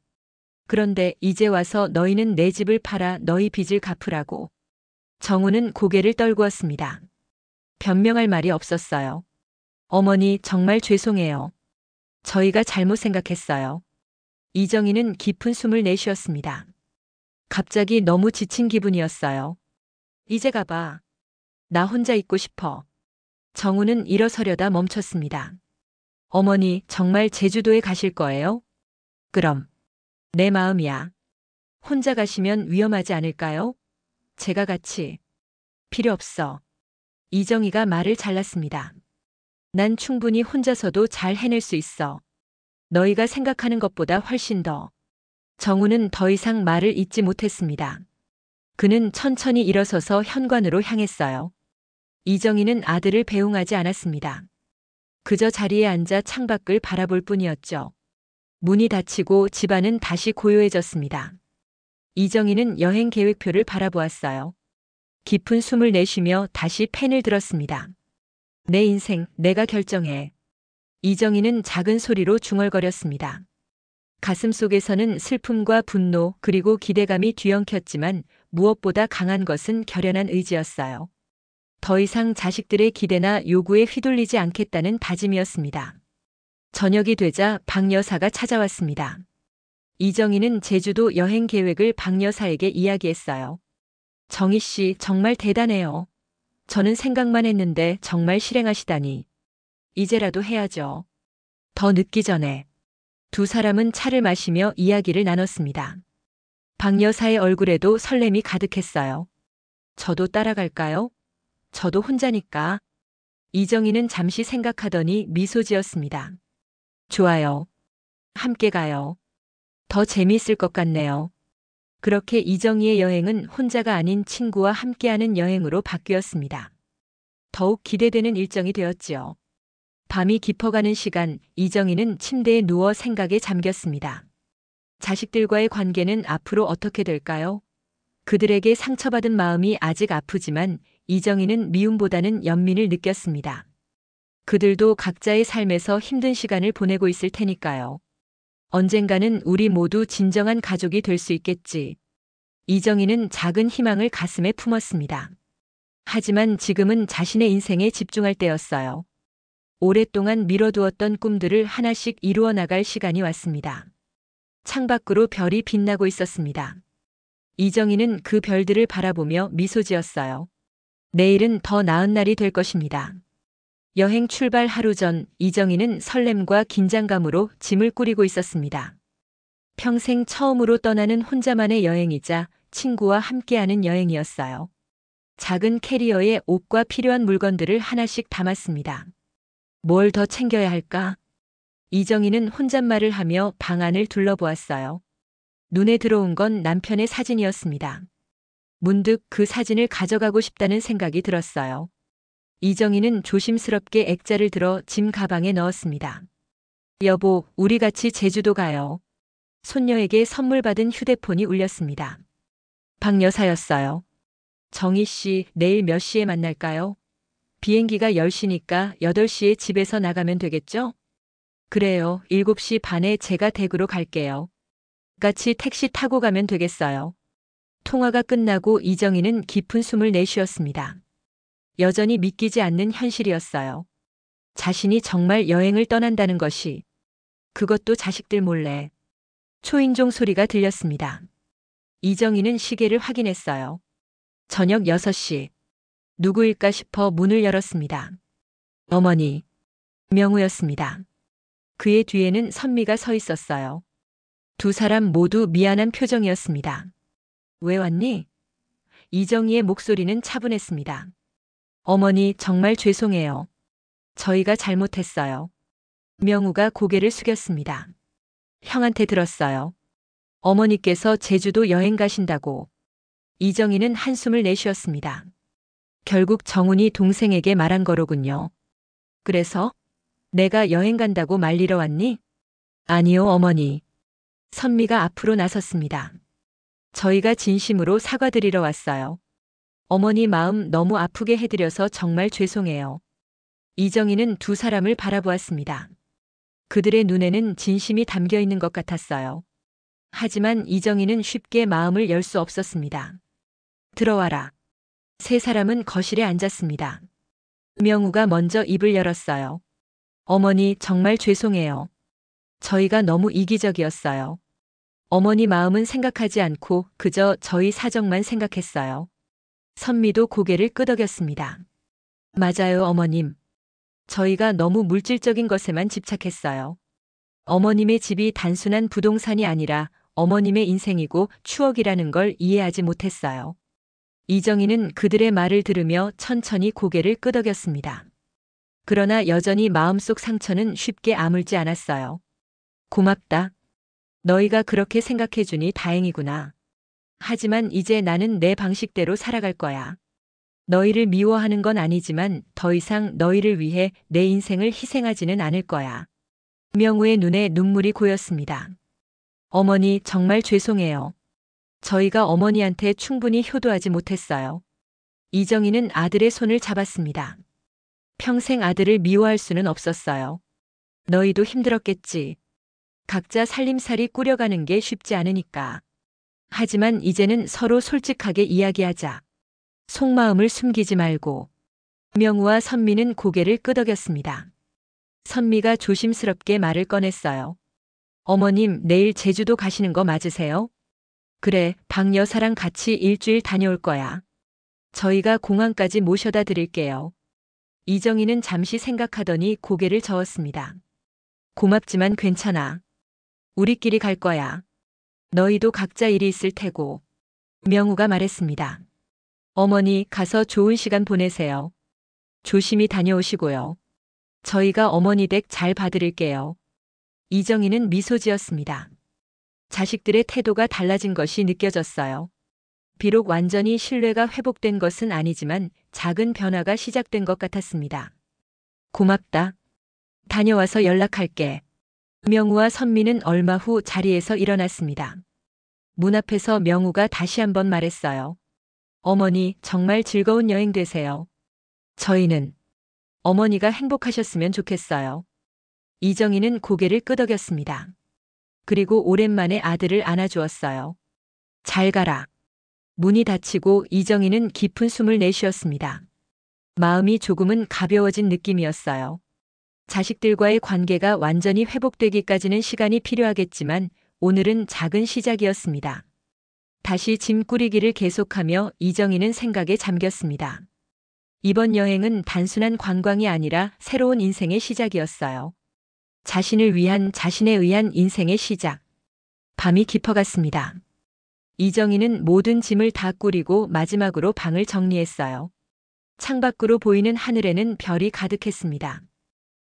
그런데 이제 와서 너희는 내 집을 팔아 너희 빚을 갚으라고. 정훈은 고개를 떨구었습니다. 변명할 말이 없었어요. 어머니, 정말 죄송해요. 저희가 잘못 생각했어요. 이정희는 깊은 숨을 내쉬었습니다. 갑자기 너무 지친 기분이었어요. 이제 가봐. 나 혼자 있고 싶어. 정훈은 일어서려다 멈췄습니다. 어머니, 정말 제주도에 가실 거예요? 그럼. 내 마음이야. 혼자 가시면 위험하지 않을까요? 제가 같이. 필요 없어. 이정희가 말을 잘랐습니다. 난 충분히 혼자서도 잘 해낼 수 있어. 너희가 생각하는 것보다 훨씬 더. 정훈은 더 이상 말을 잇지 못했습니다. 그는 천천히 일어서서 현관으로 향했어요. 이정희는 아들을 배웅하지 않았습니다. 그저 자리에 앉아 창밖을 바라볼 뿐이었죠. 문이 닫히고 집안은 다시 고요해졌습니다. 이정희는 여행 계획표를 바라보았어요. 깊은 숨을 내쉬며 다시 펜을 들었습니다. 내 인생, 내가 결정해. 이정희는 작은 소리로 중얼거렸습니다. 가슴 속에서는 슬픔과 분노 그리고 기대감이 뒤엉켰지만 무엇보다 강한 것은 결연한 의지였어요. 더 이상 자식들의 기대나 요구에 휘둘리지 않겠다는 다짐이었습니다. 저녁이 되자 박 여사가 찾아왔습니다. 이정희는 제주도 여행 계획을 박 여사에게 이야기했어요. 정희 씨, 정말 대단해요. 저는 생각만 했는데 정말 실행하시다니. 이제라도 해야죠. 더 늦기 전에. 두 사람은 차를 마시며 이야기를 나눴습니다. 박 여사의 얼굴에도 설렘이 가득했어요. 저도 따라갈까요? 저도 혼자니까. 이정희는 잠시 생각하더니 미소 지었습니다. 좋아요. 함께 가요. 더 재미있을 것 같네요. 그렇게 이정희의 여행은 혼자가 아닌 친구와 함께하는 여행으로 바뀌었습니다. 더욱 기대되는 일정이 되었지요. 밤이 깊어가는 시간, 이정희는 침대에 누워 생각에 잠겼습니다. 자식들과의 관계는 앞으로 어떻게 될까요? 그들에게 상처받은 마음이 아직 아프지만 이정희는 미움보다는 연민을 느꼈습니다. 그들도 각자의 삶에서 힘든 시간을 보내고 있을 테니까요. 언젠가는 우리 모두 진정한 가족이 될 수 있겠지. 이정희는 작은 희망을 가슴에 품었습니다. 하지만 지금은 자신의 인생에 집중할 때였어요. 오랫동안 미뤄두었던 꿈들을 하나씩 이루어 나갈 시간이 왔습니다. 창밖으로 별이 빛나고 있었습니다. 이정희는 그 별들을 바라보며 미소 지었어요. 내일은 더 나은 날이 될 것입니다. 여행 출발 하루 전 이정희는 설렘과 긴장감으로 짐을 꾸리고 있었습니다. 평생 처음으로 떠나는 혼자만의 여행이자 친구와 함께하는 여행이었어요. 작은 캐리어에 옷과 필요한 물건들을 하나씩 담았습니다. 뭘 더 챙겨야 할까? 이정희는 혼잣말을 하며 방 안을 둘러보았어요. 눈에 들어온 건 남편의 사진이었습니다. 문득 그 사진을 가져가고 싶다는 생각이 들었어요. 이정희는 조심스럽게 액자를 들어 짐 가방에 넣었습니다. 여보, 우리 같이 제주도 가요. 손녀에게 선물 받은 휴대폰이 울렸습니다. 박 여사였어요. 정희 씨, 내일 몇 시에 만날까요? 비행기가 10시니까 8시에 집에서 나가면 되겠죠? 그래요. 7시 반에 제가 댁으로 갈게요. 같이 택시 타고 가면 되겠어요. 통화가 끝나고 이정희는 깊은 숨을 내쉬었습니다. 여전히 믿기지 않는 현실이었어요. 자신이 정말 여행을 떠난다는 것이, 그것도 자식들 몰래. 초인종 소리가 들렸습니다. 이정희는 시계를 확인했어요. 저녁 6시. 누구일까 싶어 문을 열었습니다. 어머니. 명우였습니다. 그의 뒤에는 선미가 서 있었어요. 두 사람 모두 미안한 표정이었습니다. 왜 왔니? 이정희의 목소리는 차분했습니다. 어머니, 정말 죄송해요. 저희가 잘못했어요. 명우가 고개를 숙였습니다. 형한테 들었어요. 어머니께서 제주도 여행 가신다고. 이정희는 한숨을 내쉬었습니다. 결국 정훈이 동생에게 말한 거로군요. 그래서? 내가 여행 간다고 말리러 왔니? 아니요, 어머니. 선미가 앞으로 나섰습니다. 저희가 진심으로 사과드리러 왔어요. 어머니 마음 너무 아프게 해드려서 정말 죄송해요. 이정희는 두 사람을 바라보았습니다. 그들의 눈에는 진심이 담겨 있는 것 같았어요. 하지만 이정희는 쉽게 마음을 열 수 없었습니다. 들어와라. 세 사람은 거실에 앉았습니다. 명우가 먼저 입을 열었어요. 어머니, 정말 죄송해요. 저희가 너무 이기적이었어요. 어머니 마음은 생각하지 않고 그저 저희 사정만 생각했어요. 선미도 고개를 끄덕였습니다. 맞아요, 어머님. 저희가 너무 물질적인 것에만 집착했어요. 어머님의 집이 단순한 부동산이 아니라 어머님의 인생이고 추억이라는 걸 이해하지 못했어요. 이정희는 그들의 말을 들으며 천천히 고개를 끄덕였습니다. 그러나 여전히 마음속 상처는 쉽게 아물지 않았어요. 고맙다. 너희가 그렇게 생각해주니 다행이구나. 하지만 이제 나는 내 방식대로 살아갈 거야. 너희를 미워하는 건 아니지만 더 이상 너희를 위해 내 인생을 희생하지는 않을 거야. 명우의 눈에 눈물이 고였습니다. 어머니, 정말 죄송해요. 저희가 어머니한테 충분히 효도하지 못했어요. 이정희는 아들의 손을 잡았습니다. 평생 아들을 미워할 수는 없었어요. 너희도 힘들었겠지. 각자 살림살이 꾸려가는 게 쉽지 않으니까. 하지만 이제는 서로 솔직하게 이야기하자. 속마음을 숨기지 말고. 명우와 선미는 고개를 끄덕였습니다. 선미가 조심스럽게 말을 꺼냈어요. 어머님, 내일 제주도 가시는 거 맞으세요? 그래, 박 여사랑 같이 일주일 다녀올 거야. 저희가 공항까지 모셔다 드릴게요. 이정희는 잠시 생각하더니 고개를 저었습니다. 고맙지만 괜찮아. 우리끼리 갈 거야. 너희도 각자 일이 있을 테고. 명우가 말했습니다. 어머니, 가서 좋은 시간 보내세요. 조심히 다녀오시고요. 저희가 어머니 댁 잘 봐드릴게요. 이정희는 미소 지었습니다. 자식들의 태도가 달라진 것이 느껴졌어요. 비록 완전히 신뢰가 회복된 것은 아니지만 작은 변화가 시작된 것 같았습니다. 고맙다. 다녀와서 연락할게. 명우와 선미는 얼마 후 자리에서 일어났습니다. 문 앞에서 명우가 다시 한번 말했어요. 어머니, 정말 즐거운 여행 되세요. 저희는 어머니가 행복하셨으면 좋겠어요. 이정희는 고개를 끄덕였습니다. 그리고 오랜만에 아들을 안아주었어요. 잘 가라. 문이 닫히고 이정희는 깊은 숨을 내쉬었습니다. 마음이 조금은 가벼워진 느낌이었어요. 자식들과의 관계가 완전히 회복되기까지는 시간이 필요하겠지만 오늘은 작은 시작이었습니다. 다시 짐 꾸리기를 계속하며 이정희는 생각에 잠겼습니다. 이번 여행은 단순한 관광이 아니라 새로운 인생의 시작이었어요. 자신을 위한, 자신에 의한 인생의 시작. 밤이 깊어갔습니다. 이정희는 모든 짐을 다 꾸리고 마지막으로 방을 정리했어요. 창밖으로 보이는 하늘에는 별이 가득했습니다.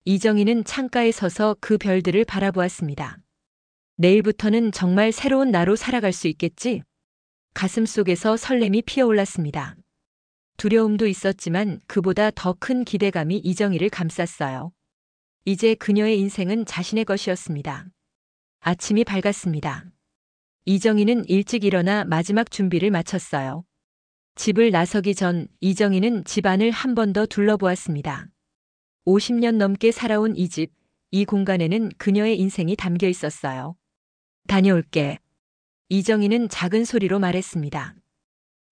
이정희는 창가에 서서 그 별들을 바라보았습니다. 내일부터는 정말 새로운 나로 살아갈 수 있겠지? 가슴속에서 설렘이 피어올랐습니다. 두려움도 있었지만 그보다 더 큰 기대감이 이정희를 감쌌어요. 이제 그녀의 인생은 자신의 것이었습니다. 아침이 밝았습니다. 이정희는 일찍 일어나 마지막 준비를 마쳤어요. 집을 나서기 전 이정희는 집 안을 한 번 더 둘러보았습니다. 50년 넘게 살아온 이 집, 이 공간에는 그녀의 인생이 담겨 있었어요. 다녀올게. 이정희는 작은 소리로 말했습니다.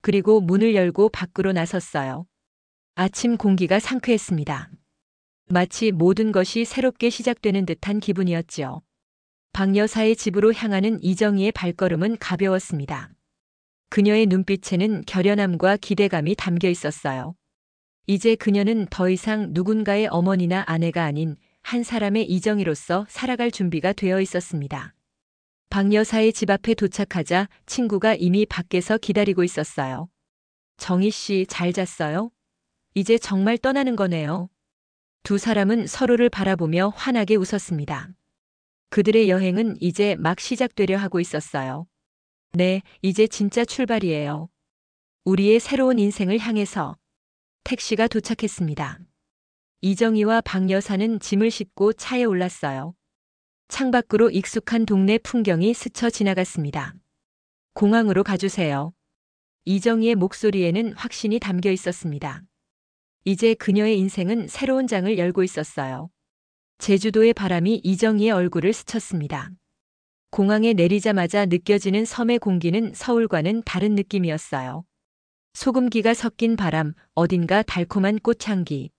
그리고 문을 열고 밖으로 나섰어요. 아침 공기가 상쾌했습니다. 마치 모든 것이 새롭게 시작되는 듯한 기분이었지요. 박 여사의 집으로 향하는 이정희의 발걸음은 가벼웠습니다. 그녀의 눈빛에는 결연함과 기대감이 담겨 있었어요. 이제 그녀는 더 이상 누군가의 어머니나 아내가 아닌 한 사람의 이정희로서 살아갈 준비가 되어 있었습니다. 박 여사의 집 앞에 도착하자 친구가 이미 밖에서 기다리고 있었어요. 정희 씨, 잘 잤어요? 이제 정말 떠나는 거네요. 두 사람은 서로를 바라보며 환하게 웃었습니다. 그들의 여행은 이제 막 시작되려 하고 있었어요. 네, 이제 진짜 출발이에요. 우리의 새로운 인생을 향해서. 택시가 도착했습니다. 이정희와 박 여사는 짐을 싣고 차에 올랐어요. 창밖으로 익숙한 동네 풍경이 스쳐 지나갔습니다. 공항으로 가주세요. 이정희의 목소리에는 확신이 담겨 있었습니다. 이제 그녀의 인생은 새로운 장을 열고 있었어요. 제주도의 바람이 이정희의 얼굴을 스쳤습니다. 공항에 내리자마자 느껴지는 섬의 공기는 서울과는 다른 느낌이었어요. 소금기가 섞인 바람, 어딘가 달콤한 꽃향기.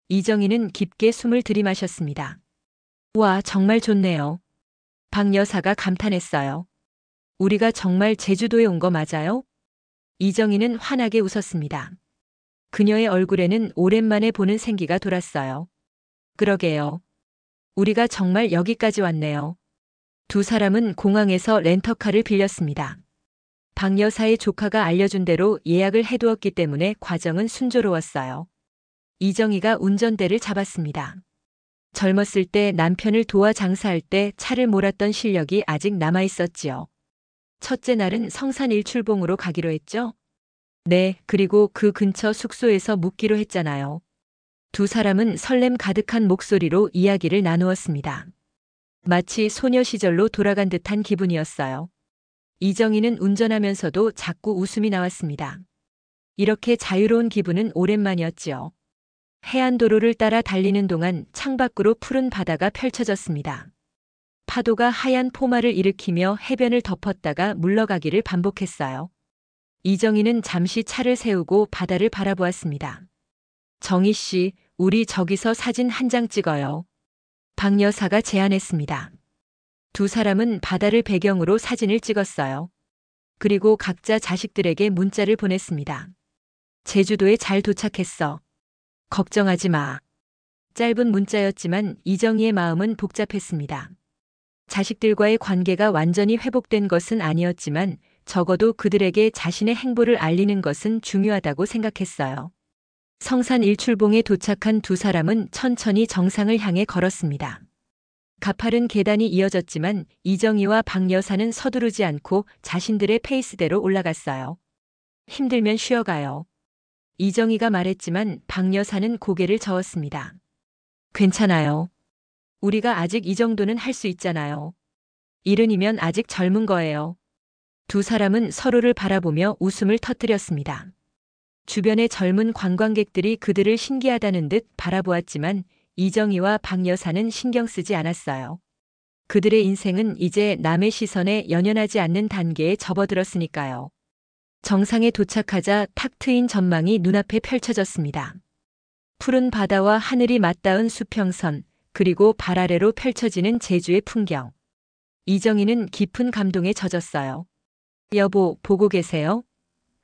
이정희는 깊게 숨을 들이마셨습니다. 와, 정말 좋네요. 박 여사가 감탄했어요. 우리가 정말 제주도에 온 거 맞아요? 이정희는 환하게 웃었습니다. 그녀의 얼굴에는 오랜만에 보는 생기가 돌았어요. 그러게요. 우리가 정말 여기까지 왔네요. 두 사람은 공항에서 렌터카를 빌렸습니다. 박 여사의 조카가 알려준 대로 예약을 해두었기 때문에 과정은 순조로웠어요. 이정희가 운전대를 잡았습니다. 젊었을 때 남편을 도와 장사할 때 차를 몰았던 실력이 아직 남아있었지요. 첫째 날은 성산 일출봉으로 가기로 했죠? 네, 그리고 그 근처 숙소에서 묵기로 했잖아요. 두 사람은 설렘 가득한 목소리로 이야기를 나누었습니다. 마치 소녀 시절로 돌아간 듯한 기분이었어요. 이정희는 운전하면서도 자꾸 웃음이 나왔습니다. 이렇게 자유로운 기분은 오랜만이었지요. 해안도로를 따라 달리는 동안 창밖으로 푸른 바다가 펼쳐졌습니다. 파도가 하얀 포마를 일으키며 해변을 덮었다가 물러가기를 반복했어요. 이정희는 잠시 차를 세우고 바다를 바라보았습니다. 정희 씨, 우리 저기서 사진 한 장 찍어요. 박 여사가 제안했습니다. 두 사람은 바다를 배경으로 사진을 찍었어요. 그리고 각자 자식들에게 문자를 보냈습니다. 제주도에 잘 도착했어. 걱정하지 마. 짧은 문자였지만 이정희의 마음은 복잡했습니다. 자식들과의 관계가 완전히 회복된 것은 아니었지만 적어도 그들에게 자신의 행보를 알리는 것은 중요하다고 생각했어요. 성산 일출봉에 도착한 두 사람은 천천히 정상을 향해 걸었습니다. 가파른 계단이 이어졌지만 이정희와 박 여사는 서두르지 않고 자신들의 페이스대로 올라갔어요. 힘들면 쉬어가요. 이정희가 말했지만 박 여사는 고개를 저었습니다. 괜찮아요. 우리가 아직 이 정도는 할 수 있잖아요. 70이면 아직 젊은 거예요. 두 사람은 서로를 바라보며 웃음을 터뜨렸습니다. 주변의 젊은 관광객들이 그들을 신기하다는 듯 바라보았지만 이정희와 박 여사는 신경 쓰지 않았어요. 그들의 인생은 이제 남의 시선에 연연하지 않는 단계에 접어들었으니까요. 정상에 도착하자 탁 트인 전망이 눈앞에 펼쳐졌습니다. 푸른 바다와 하늘이 맞닿은 수평선, 그리고 발 아래로 펼쳐지는 제주의 풍경. 이정희는 깊은 감동에 젖었어요. 여보, 보고 계세요?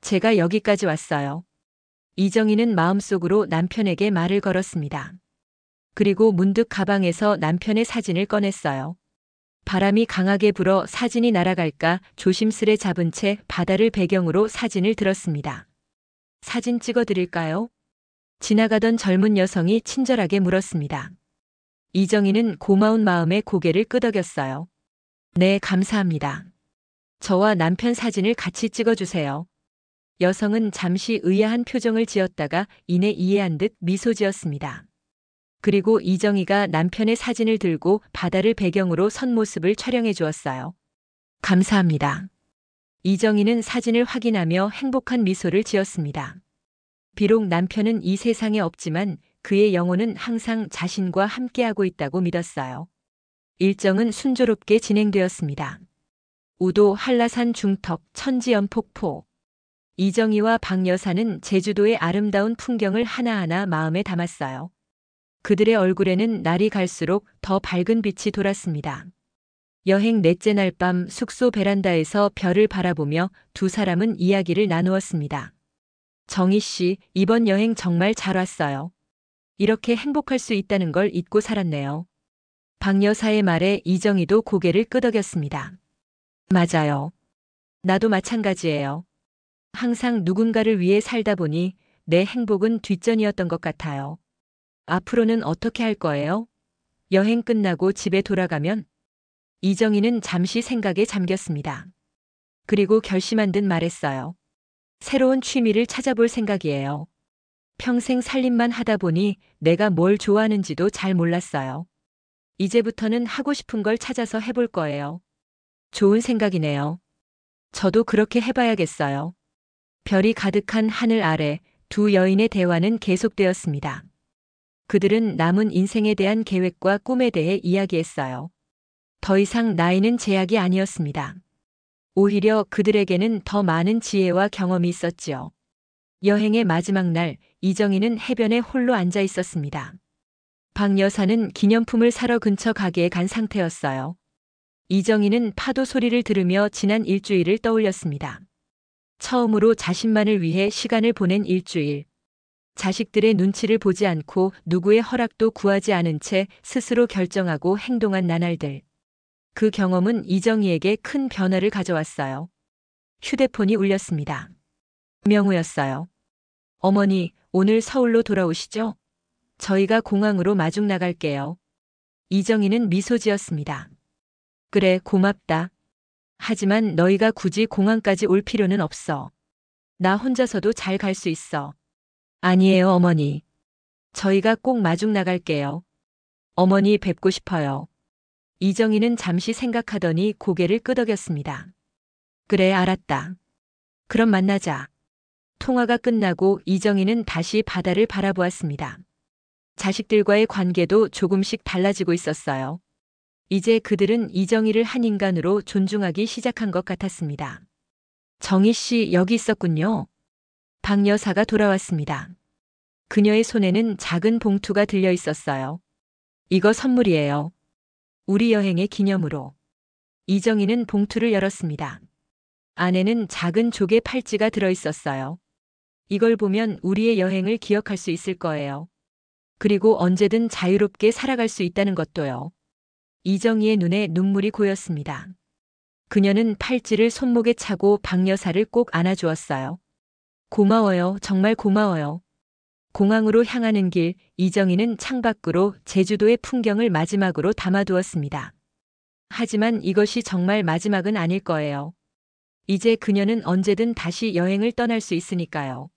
제가 여기까지 왔어요. 이정희는 마음속으로 남편에게 말을 걸었습니다. 그리고 문득 가방에서 남편의 사진을 꺼냈어요. 바람이 강하게 불어 사진이 날아갈까 조심스레 잡은 채 바다를 배경으로 사진을 들었습니다. 사진 찍어드릴까요? 지나가던 젊은 여성이 친절하게 물었습니다. 이정희는 고마운 마음에 고개를 끄덕였어요. 네, 감사합니다. 저와 남편 사진을 같이 찍어주세요. 여성은 잠시 의아한 표정을 지었다가 이내 이해한 듯 미소 지었습니다. 그리고 이정희가 남편의 사진을 들고 바다를 배경으로 선 모습을 촬영해 주었어요. 감사합니다. 이정희는 사진을 확인하며 행복한 미소를 지었습니다. 비록 남편은 이 세상에 없지만 그의 영혼은 항상 자신과 함께하고 있다고 믿었어요. 일정은 순조롭게 진행되었습니다. 우도 한라산 중턱 천지연폭포. 이정희와 박 여사는 제주도의 아름다운 풍경을 하나하나 마음에 담았어요. 그들의 얼굴에는 날이 갈수록 더 밝은 빛이 돌았습니다. 여행 넷째 날 밤 숙소 베란다에서 별을 바라보며 두 사람은 이야기를 나누었습니다. 정희 씨, 이번 여행 정말 잘 왔어요. 이렇게 행복할 수 있다는 걸 잊고 살았네요. 박 여사의 말에 이정희도 고개를 끄덕였습니다. 맞아요. 나도 마찬가지예요. 항상 누군가를 위해 살다 보니 내 행복은 뒷전이었던 것 같아요. 앞으로는 어떻게 할 거예요? 여행 끝나고 집에 돌아가면? 이정희는 잠시 생각에 잠겼습니다. 그리고 결심한 듯 말했어요. 새로운 취미를 찾아볼 생각이에요. 평생 살림만 하다 보니 내가 뭘 좋아하는지도 잘 몰랐어요. 이제부터는 하고 싶은 걸 찾아서 해볼 거예요. 좋은 생각이네요. 저도 그렇게 해봐야겠어요. 별이 가득한 하늘 아래 두 여인의 대화는 계속되었습니다. 그들은 남은 인생에 대한 계획과 꿈에 대해 이야기했어요. 더 이상 나이는 제약이 아니었습니다. 오히려 그들에게는 더 많은 지혜와 경험이 있었지요. 여행의 마지막 날, 이정희는 해변에 홀로 앉아 있었습니다. 박 여사는 기념품을 사러 근처 가게에 간 상태였어요. 이정희는 파도 소리를 들으며 지난 일주일을 떠올렸습니다. 처음으로 자신만을 위해 시간을 보낸 일주일. 자식들의 눈치를 보지 않고 누구의 허락도 구하지 않은 채 스스로 결정하고 행동한 나날들. 그 경험은 이정희에게 큰 변화를 가져왔어요. 휴대폰이 울렸습니다. 명우였어요. 어머니, 오늘 서울로 돌아오시죠? 저희가 공항으로 마중 나갈게요. 이정희는 미소 지었습니다. 그래, 고맙다. 하지만 너희가 굳이 공항까지 올 필요는 없어. 나 혼자서도 잘 갈 수 있어. 아니에요, 어머니. 저희가 꼭 마중 나갈게요. 어머니 뵙고 싶어요. 이정희는 잠시 생각하더니 고개를 끄덕였습니다. 그래, 알았다. 그럼 만나자. 통화가 끝나고 이정희는 다시 바다를 바라보았습니다. 자식들과의 관계도 조금씩 달라지고 있었어요. 이제 그들은 이정희를 한 인간으로 존중하기 시작한 것 같았습니다. 정희 씨, 여기 있었군요. 박 여사가 돌아왔습니다. 그녀의 손에는 작은 봉투가 들려 있었어요. 이거 선물이에요. 우리 여행의 기념으로. 이정희는 봉투를 열었습니다. 안에는 작은 조개 팔찌가 들어 있었어요. 이걸 보면 우리의 여행을 기억할 수 있을 거예요. 그리고 언제든 자유롭게 살아갈 수 있다는 것도요. 이정희의 눈에 눈물이 고였습니다. 그녀는 팔찌를 손목에 차고 박 여사를 꼭 안아주었어요. 고마워요. 정말 고마워요. 공항으로 향하는 길, 이정희는 창밖으로 제주도의 풍경을 마지막으로 담아두었습니다. 하지만 이것이 정말 마지막은 아닐 거예요. 이제 그녀는 언제든 다시 여행을 떠날 수 있으니까요.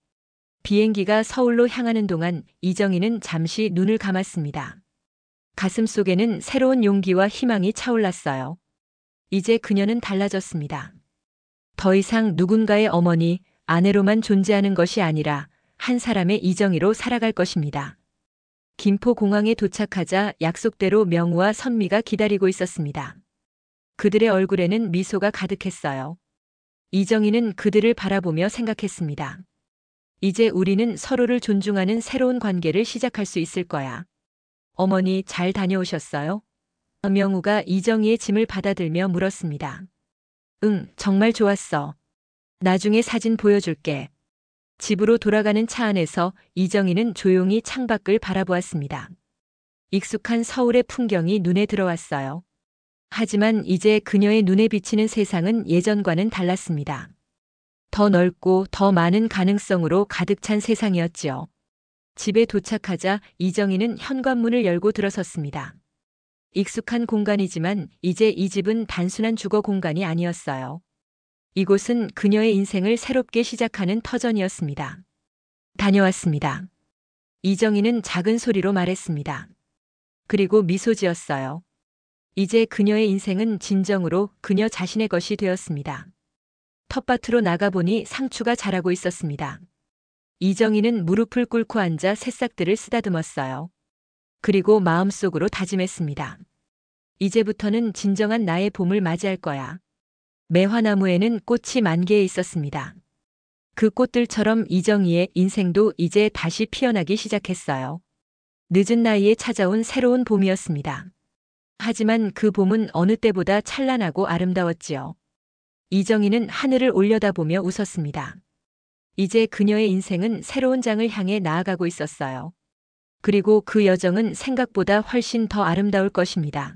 비행기가 서울로 향하는 동안 이정희는 잠시 눈을 감았습니다. 가슴 속에는 새로운 용기와 희망이 차올랐어요. 이제 그녀는 달라졌습니다. 더 이상 누군가의 어머니, 아내로만 존재하는 것이 아니라 한 사람의 이정희로 살아갈 것입니다. 김포공항에 도착하자 약속대로 명우와 선미가 기다리고 있었습니다. 그들의 얼굴에는 미소가 가득했어요. 이정희는 그들을 바라보며 생각했습니다. 이제 우리는 서로를 존중하는 새로운 관계를 시작할 수 있을 거야. 어머니 잘 다녀오셨어요? 명우가 이정희의 짐을 받아들며 물었습니다. 응, 정말 좋았어. 나중에 사진 보여줄게. 집으로 돌아가는 차 안에서 이정희는 조용히 창밖을 바라보았습니다. 익숙한 서울의 풍경이 눈에 들어왔어요. 하지만 이제 그녀의 눈에 비치는 세상은 예전과는 달랐습니다. 더 넓고 더 많은 가능성으로 가득 찬 세상이었지요. 집에 도착하자 이정희는 현관문을 열고 들어섰습니다. 익숙한 공간이지만 이제 이 집은 단순한 주거 공간이 아니었어요. 이곳은 그녀의 인생을 새롭게 시작하는 터전이었습니다. 다녀왔습니다. 이정희는 작은 소리로 말했습니다. 그리고 미소 지었어요. 이제 그녀의 인생은 진정으로 그녀 자신의 것이 되었습니다. 텃밭으로 나가보니 상추가 자라고 있었습니다. 이정희는 무릎을 꿇고 앉아 새싹들을 쓰다듬었어요. 그리고 마음속으로 다짐했습니다. 이제부터는 진정한 나의 봄을 맞이할 거야. 매화나무에는 꽃이 만개에 있었습니다. 그 꽃들처럼 이정희의 인생도 이제 다시 피어나기 시작했어요. 늦은 나이에 찾아온 새로운 봄이었습니다. 하지만 그 봄은 어느 때보다 찬란하고 아름다웠지요. 이정희는 하늘을 올려다보며 웃었습니다. 이제 그녀의 인생은 새로운 장을 향해 나아가고 있었어요. 그리고 그 여정은 생각보다 훨씬 더 아름다울 것입니다.